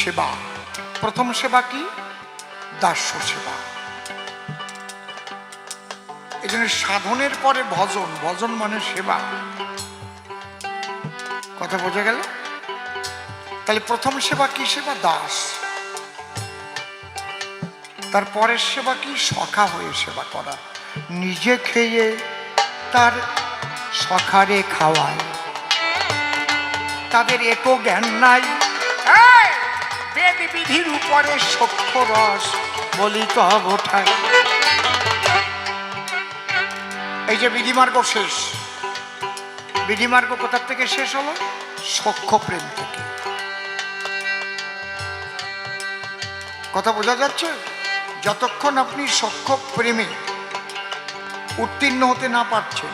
সেবা, প্রথম সেবা কি? দাস্য সেবা। এই জন্য সাধনের পরে ভজন, ভজন মানে সেবা। কথা বোঝা গেল? তাহলে প্রথম সেবা কি? সেবা দাস। তারপরের সেবা কি? সখা হয়ে সেবা করা। নিজে খেয়ে তার সখারে খাওয়ায়, তাদের একো জ্ঞান নাই। বেদ বিধির উপরে সখ্য রস বলি তো ওঠায়। এই যে বিধিমার্গ শেষ, বিধিমার্গ কোথা থেকে শেষ হলো? সখ্য প্রেম থেকে। কথা বোঝা যাচ্ছে? যতক্ষণ আপনি সখ্য প্রেমে উত্তীর্ণ হতে না পারছেন,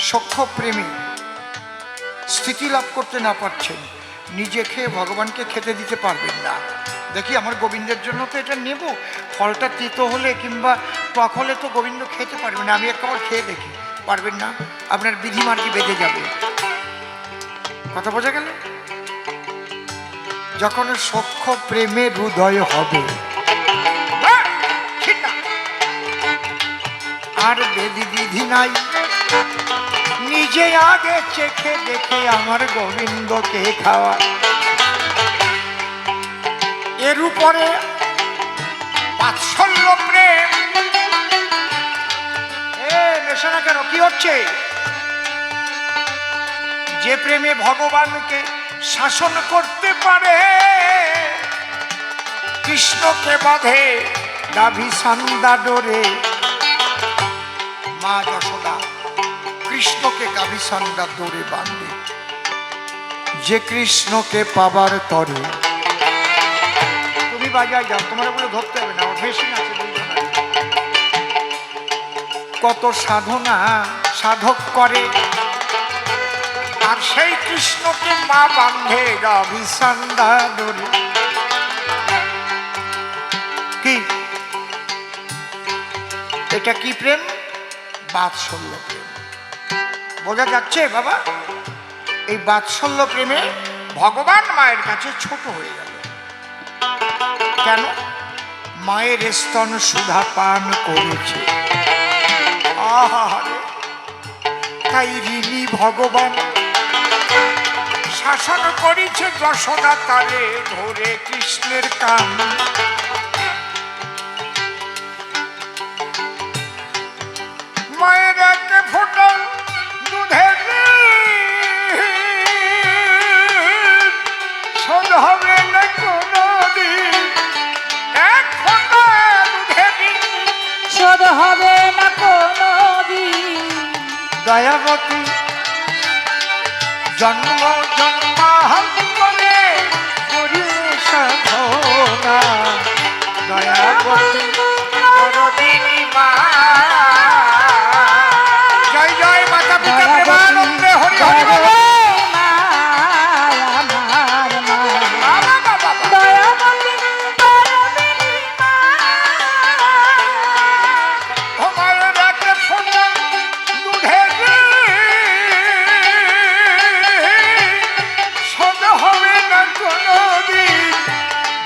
সখ্য প্রেমে স্থিতি লাভ করতে না পারছেন, নিজে খেয়ে ভগবানকে খেতে দিতে পারবেন না। দেখি আমার গোবিন্দের জন্য তো এটা নেব, ফলটা তিতো হলে কিংবা টক হলে তো গোবিন্দ খেতে পারবেন না, আমি একবার খেয়ে দেখি, পারবেন না। আপনার বিধিমার্গে বেঁধে যাবে। কথা বোঝা গেল? যখন সখ্য প্রেমের হৃদয় হবে, হ্যাঁ, ঠিক না? আর বেদি বিধি নাই, নিজে আগে চেখে দেখে আমার গোবিন্দকে খাওয়া। এর উপরে বাৎসল্য প্রেম। মেশে না কেন, কি হচ্ছে? যে প্রেমে ভগবানকে শাসন করতে পারে, কৃষ্ণকে বাঁধে গাভী সান্দা ডোরে। মা যশোদা কৃষ্ণকে গাভী সান্দা ডোরে বাঁধে। যে কৃষ্ণকে পাবার তরে, তুমি বাজায় যাও, তোমার বলে ধরতে হবে না, বেশি আছে দুইজন। কত সাধনা সাধক করে, আর সেই কৃষ্ণকে মা বাঁধে গাভী সান্দা ডোরে। কি এটা কি প্রেম? বাৎসল্য প্রেম। বোঝা যাচ্ছে বাবা? এই বাৎসল্য প্রেমে ভগবান মায়ের কাছে ছোট হয়ে গেল। কেন? মায়ের স্তন সুধা পান করেছে। আহারে, তাই ঋণী ভগবান শাসন করেছে যশোদা তারে ধরে কৃষ্ণের কান। মায়ের একে ফোঁটা দুধের শোধ হবে না কোনদিন। এক ফোঁটা দুধের শোধ হবে না কোনদিন। দয়াবতী জন্ম জন্মান্তরে করিলে সাধনা। দয়াবতী করদিনী মা। জয় জয় মাতা পিতা প্রেমানন্দে হরি হরি বল। বাবা বাবা ও মায়ের একে ফোঁটা দুধের শোধ হবে না কোনদিন।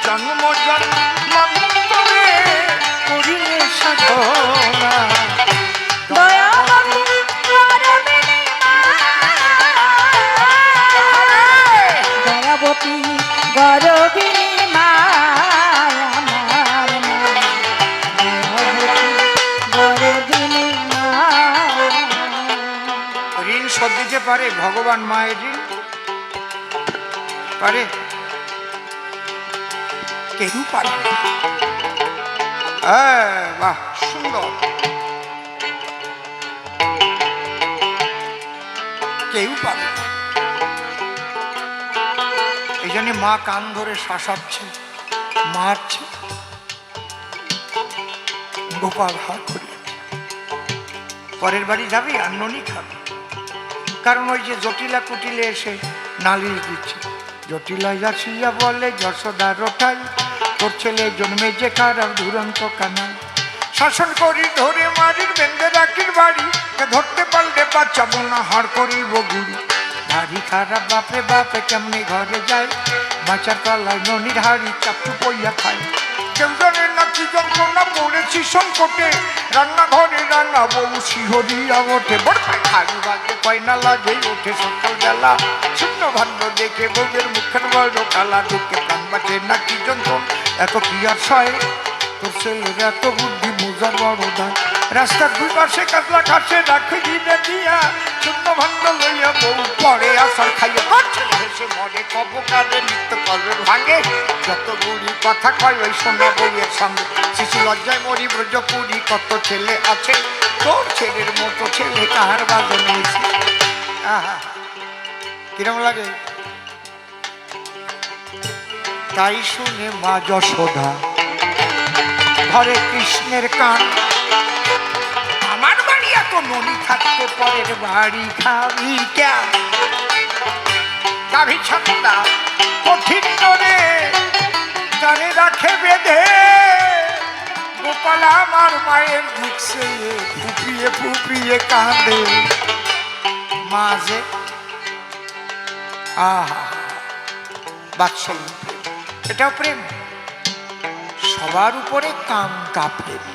জন্ম জন্মান্তরে করিলে সাধনা। দয়াবতী গরবিনী মা আমার মা। দয়াবতী গরবিনী মা। ঋণ শোধ দিতে পারে ভগবান মায়ের ঋণ? পারে? কেউ পারে না। বাহ, সুন্দর। কেউ পারে না। এই জন্য মা কান ধরে শাসাচ্ছে, মারছে। গোপাল হাত করিয়েছে, পরের বাড়ি যাবি আর ননি খাবি। কারণ ওই যে জটিলা কুটিলে এসে নালিশ দিচ্ছে। জটিলা যাচ্ছিয়া বলে যশোদার ওঠাই, তোর ছেলে জন্মে যে খারাপ দুরন্ত কানা। শাসন করি ধরে মারির বেঁধে রাখির বাড়ি, ধরতে পারলে বাচ্চাবো না হাড় করিব গুড়ি। ভারী খারাপ বাপরে বাপে কেমনি ঘরে যায়, বাঁচার তলায় ননির হাড়ি চাপটু পইয়া খায়। কেউ জানে না কি যন্ত্রণা পড়েছি সংকটে, রান্নাঘরে রান্না বউ শিহরিয়া ওঠে। বড় খালি বাজে কয়না লাগে ওঠে সকালবেলা, শূন্য ভাণ্ড দেখে বউয়ের মুখের বড় কালা। ঢুকে প্রাণ বাঁচে না কি যন্ত্রণা, এত কি আর সয়? তোর ছেলের এত বুদ্ধি মোজা বড় দায়। রাস্তার দুই পাশে কাতলা খাচ্ছে রাখি দিনে দিয়া, শূন্য ভাণ্ড লইয়া বউ পরে আসার খাইয়া। তোর ছেলে হেসে মরে কব কাঁদে নিত্য কলের ভাঙে, যত বুড়ি কথা কয় ওই সোনা বউয়ের সঙ্গে। শিশু লজ্জায় মরি ব্রজপুরি, কত ছেলে আছে তোর ছেলের মতো ছেলে কাহার বাজে নিয়েছে। আহা, কিরম লাগে? তাই শুনে মা যশোদা ধরে কৃষ্ণের কান। আমার বাড়ি এত ননি থাকতে পরের বাড়ি খাবি কেন? গাভী ছান্দা কঠিন করে জানে রাখে বেঁধে। গোপাল আমার মায়ের দিকছে ফুপিয়ে ফুপিয়ে কাঁদে। মা যে আহা বাৎসল্য প্রেম। এটাও প্রেম। সবার উপরে কাম কাপড়।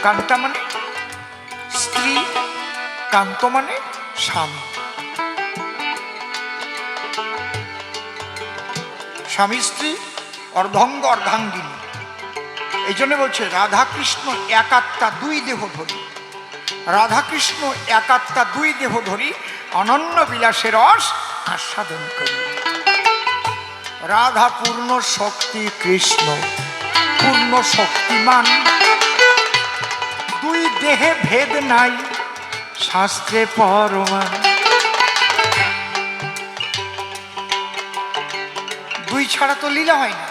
কান্তা মানে স্ত্রী, কান্ত মানে স্বামী। স্বামী স্ত্রী অর্ধাঙ্গ অর্ধাঙ্গিনী। এই জন্য বলছে রাধা কৃষ্ণ এক আত্মা দুই দেহ ধরি। রাধা কৃষ্ণ এক আত্মা দুই দেহ ধরি অনন্য বিলাসের রস আস্বাদন করি। রাধা পূর্ণ শক্তি, কৃষ্ণ পূর্ণ শক্তিমান। দুই দেহে ভেদ নাই, শাস্ত্রে পরমান। দুই ছাড়া তো লীলা হয় না।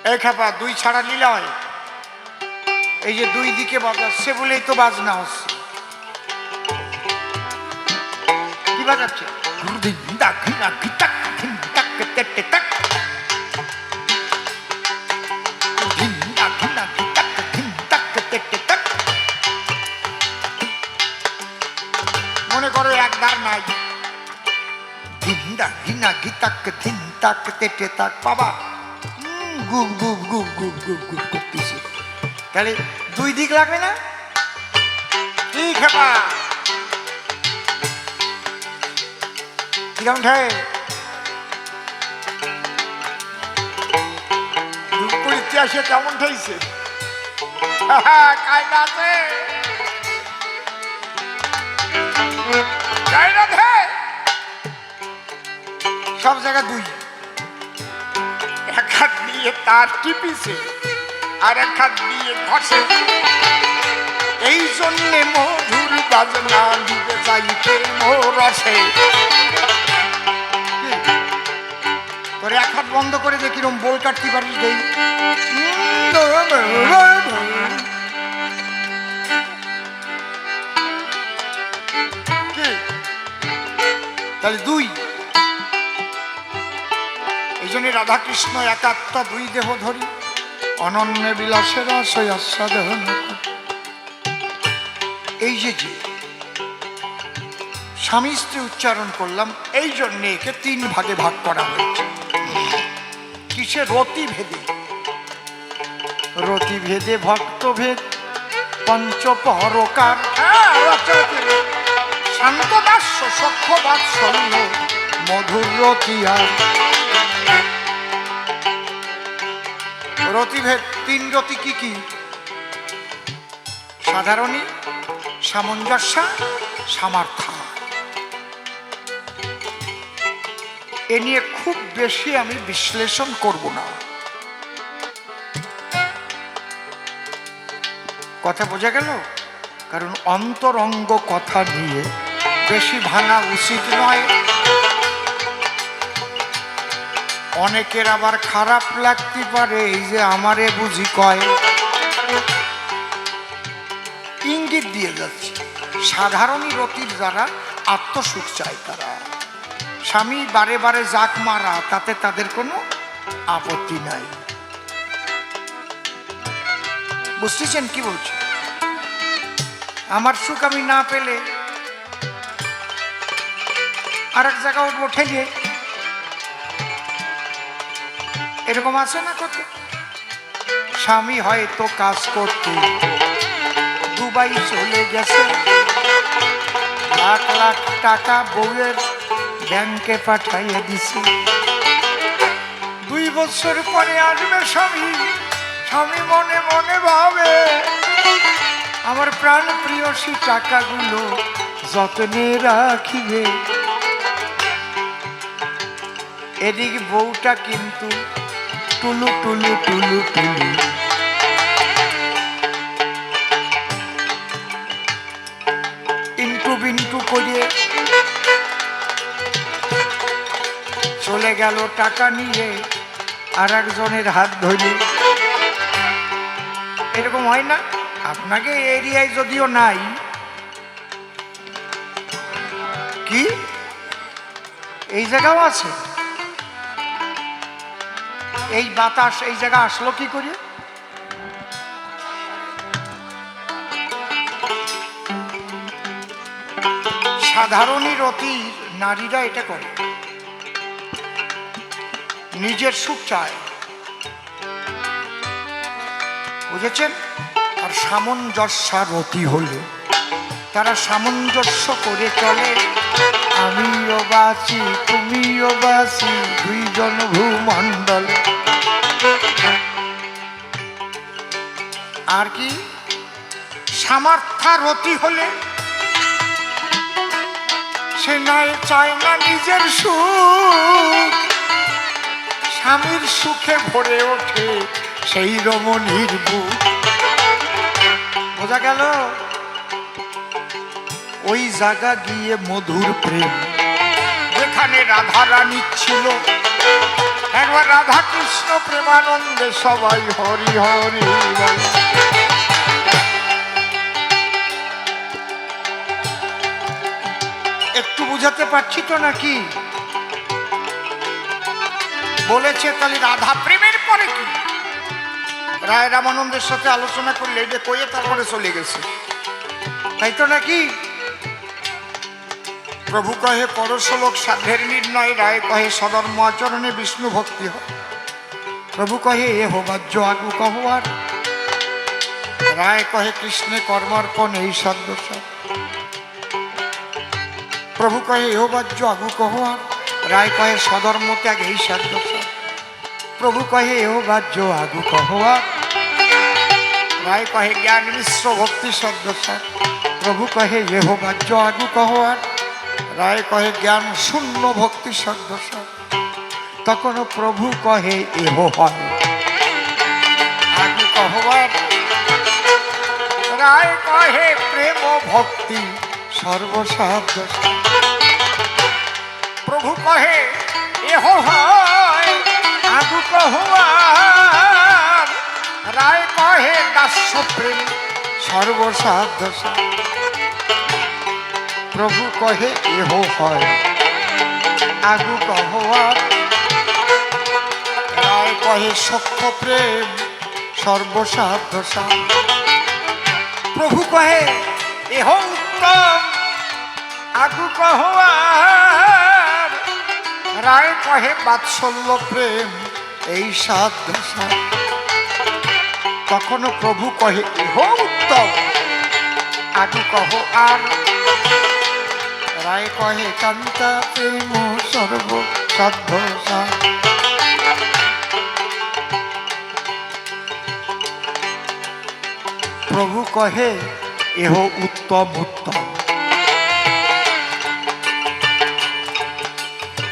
এই খাপা, দুই ছাড়া লীলা হয়? এই যে দুই দিকে বাজাচ্ছে বলেই তো বাজনা হচ্ছে। কি বাজাচ্ছে? মনে করো একবার নাই, ধিন্দা ঘিনা গীতাক ধিন তাক তেটে তাক বাবা গুপ গুপ গুপ গুপ গুপ গুপ করতেছে। তাহলে দুই দিক লাগবে না? ঠিক হেবা কিরম ঠায় ইতিহাসে কেমন ঠাইছে? কায়দা আছে, সব জায়গা দুই। এক হাত দিয়ে তার টিপিছে আর এক হাত দিয়ে ঘষে। এই জন্যে মধুর বাজনা দিতে চাইতে মোরসে। তোর এক হাত বন্ধ করে দেখি রকম বোল কাটতে পারিস দেই। তাহলে দুই। এই জন্য রাধা কৃষ্ণ এক আত্মা দুই দেহ ধরি অনন্য বিলাসের আশয় আস্বাদন। এই যে যে স্বামী স্ত্রী উচ্চারণ করলাম, এই জন্য একে তিন ভাগে ভাগ করা হয়েছে। কিসে? রতি ভেদে। রতি ভেদে ভক্তভেদ পঞ্চপরকার। শান্ত দাস্য সখ্য বাৎসল্য মধুর রতিয়া। রতিভেদ তিন রতি কি কি? সাধারণী, সামঞ্জস্য, সামর্থ্য। এ নিয়ে খুব বেশি আমি বিশ্লেষণ করব না। কথা বোঝা গেল? কারণ অন্তরঙ্গ কথা নিয়ে বেশি ভাঙা উচিত নয়। অনেকের আবার খারাপ লাগতে পারে, এই যে আমারে বুঝি কয়। ইঙ্গিত দিয়ে যাচ্ছে সাধারণী রতির যারা আত্মসুখ চায়, তারা স্বামী বারে বারে জাক মারা, তাতে তাদের কোনো আপত্তি নাই। বুঝতেছেন কি বলছি? আমার সুখ আমি না পেলে আর এক জায়গা উঠবো ঠেলিয়ে। এরকম আছে না কত? স্বামী হয়তো কাজ করতে দুবাই চলে গেছে, লাখ লাখ টাকা বউয়ের ব্যাংকে পাঠাইয়ে দিছে। 2 বছর পরে আসবে স্বামী। স্বামী মনে মনে ভাবে আমার প্রাণ প্রিয়সী টাকাগুলো যত্নে রাখিবে। এদিকে বউটা কিন্তু টুলু টুলু টুলু টুলু। ইন্টু বিন্টু করে চলে গেল টাকা নিয়ে আর একজনের হাত ধরে। এরকম হয় না? আপনাকে এরিয়ায় যদিও নাই, কি এই জায়গাও আছে। এই বাতাস এই জায়গা আসলো কি করে? সাধারণই রতি নারীরা এটা করে, নিজের সুখ চায়, বুঝেছেন? আর সামঞ্জস্যারতি হলে তারা সামঞ্জস্য করে চলে, আমিও বাঁচি তুমিও বাঁচি দুইজন ভূমণ্ডল। আর কি সামর্থ্যারতি হলে সে নয় চায় না নিজের সুখ, স্বামীর সুখে ভরে ওঠে সেই রমণীর বুক। বোঝা গেল? ওই জায়গা গিয়ে মধুর প্রেম, যেখানে রাধা রানী ছিল, একবার রাধা কৃষ্ণ প্রেমানন্দে সবাই হরি হরি বলে। একটু বুঝাতে পারছি তো নাকি? বলেছে তাহলে রাধা প্রেমের পরে কি? রায় রামানন্দের সাথে আলোচনা করলে এটা কয়ে তারপরে চলে গেছে, তাই তো নাকি? প্রভু কহে পরশলোক সাধ্যের নির্ণয়, রায় কহে সদর্ম আচরণে বিষ্ণু ভক্তি হয়। প্রভু কহে এ হোবাজ্য আগু কহবার, রায় কহে কৃষ্ণে কর্মার্পণ এই সদ্দশা। প্রভু কহে এ হোবাজ্য আগু কহবার, রায় কহে সধর্ম ত্যাগ এই সদ্দশা। প্রভু কহে এ হোবাজ্য আগু কহবার, রায় কহে জ্ঞান মিশ্র ভক্তি সদ্দশা। প্রভু কহে এ হোবাজ্য আগু কহবার, রায় কহে জ্ঞান শূন্য ভক্তি সদ্দশা। তখন প্রভু কহে এহ হয় আগু কহবার, রায় কহে প্রেম ভক্তি সর্বসাদশা। প্রভু কহে এহ হয় আগু কহবার, রায় কহে দাস্য প্রেম সর্বসাদশা। প্রভু কহে এহ হয় আগু কহবার, রায় কহে সখ্য প্রেম সর্বসাদশা। প্রভু কহে এহ উত্তম আগু কহবার, রায় কহে বাৎসল্য প্রেম এই সাদশা। তখন প্রভু কহে এহ উত্তম আগু কহ আর, রায় কহে কান্তা প্রেম সর্বসাদশা। প্রভু কহে এহ উত্তম উত্তম।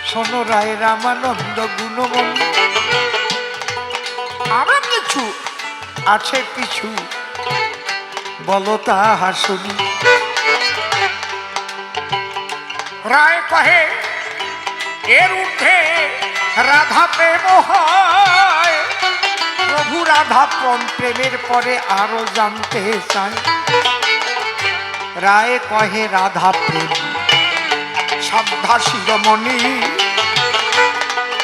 শোনো রায় রামানন্দ গুণমন, আরো কিছু আছে কিছু বলো তাহা শুনি। রায় কহে এর ঊর্ধ্বে রাধা প্রেম হয়, প্রভু রাধা প্রেমের পরে আরো জানতে চায়। রায় কহে রাধা প্রেম সাধ্যা শিরোমণি,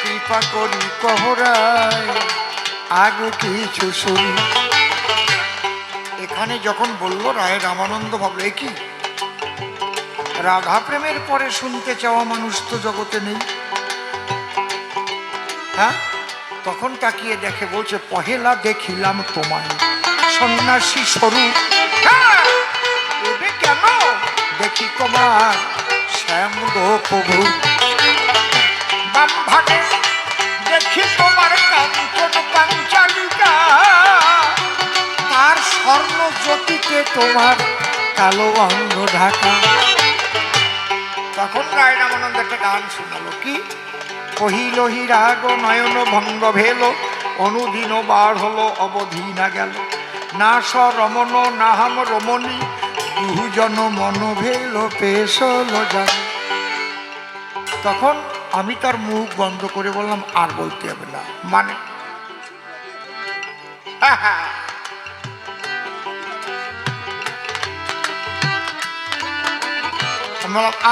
কৃপা করি কহরায় আগে কিছু শুনি। এখানে যখন বলল রায় রামানন্দ ভাবলে কি রাধা প্রেমের পরে শুনতে চাওয়া মানুষ তো জগতে নেই, হ্যাঁ? তখন তাকিয়ে দেখে বলছে পহেলা দেখিলাম তোমায় সন্ন্যাসী স্বরূপ, এবে কেন দেখি তোমার শ্যাম গো প্রভু। বাম ভাগে দেখি তোমার কাঞ্চন পাঞ্চালিকা, তার স্বর্ণ জ্যোতিতে তোমার কালো অঙ্গ ঢাকা। তখন রায় রামানন্দ একটা গান শোনালো, কি কহিল হিরাগ নয়ন ভঙ্গ ভেল, অনুদিন বার হলো অবধি না গেল, না স রমন না হাম রমণী, দুজন মন ভেল পেশল জান। তখন আমি তার মুখ বন্ধ করে বললাম আর বলতে হবে না, মানে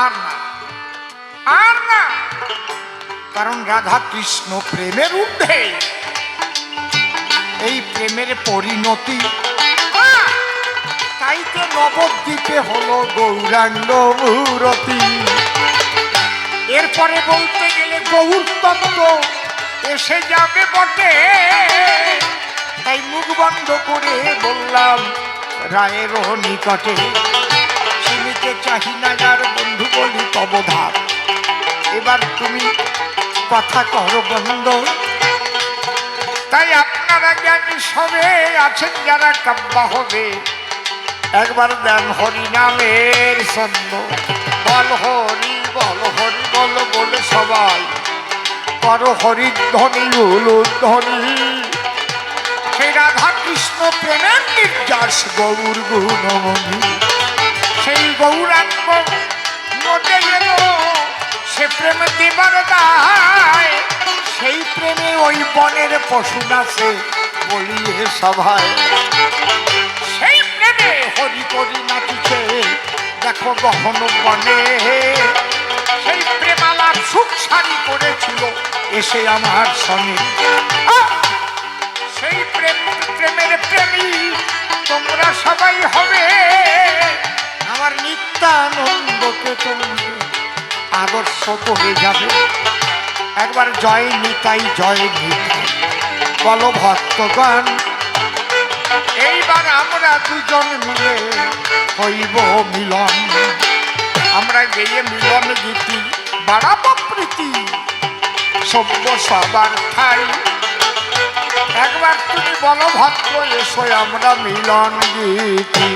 আর না আর না, কারণ রাধা কৃষ্ণ প্রেমের ঊর্ধ্বে, এই প্রেমের পরিণতি তাইতে নবদ্বীপে হলো গৌরাঙ্গ মূরতি। এরপরে বলতে গেলে গৌর তত্ত্ব এসে যাবে বটে, তাই মুখ বন্ধ করে বললাম রায়ের নিকটে, চিনিতে চাহি না যার বন্ধু বলি তবধার। এবার তুমি কথা কর বন্ধ। তাই আপনারা জ্ঞানী সবে আছেন যারা কাব্যা হবে, একবার দেন হরি নামের ছন্দ। বল হরি বল হরি বল বলে সবাই কর হরিধ্বনি উলুধ্বনি। সেই রাধা কৃষ্ণ প্রেমের নির্যাস গৌর গুণমণি, সেই গৌরাঙ্গ নদে এলো সে প্রেম দিবার দায়। সেই প্রেমে ওই বনের পশু নাচে বলিয়ে সভায়, সেই প্রেমে হরি করি নাচিছে দেখো গহন বনে। সেই প্রেমালাপ সুখ সারি করেছিল এসে আমার সঙ্গে। সেই প্রেমের প্রেমী তোমরা সবাই হবে, আমার নিত্যানন্দকে তোমরা আদর্শ করে যাবে। একবার জয় নিতাই জয় নিতাই বলো ভক্তগণ। এইবার আমরা দুজন মিলে হইব মিলন, আমরা গেয়ে মিলন গীতি বাড়াবো প্রীতি সভ্য সবার ঠাই। একবার তুমি বলো ভক্ত এসো আমরা মিলন গীতি।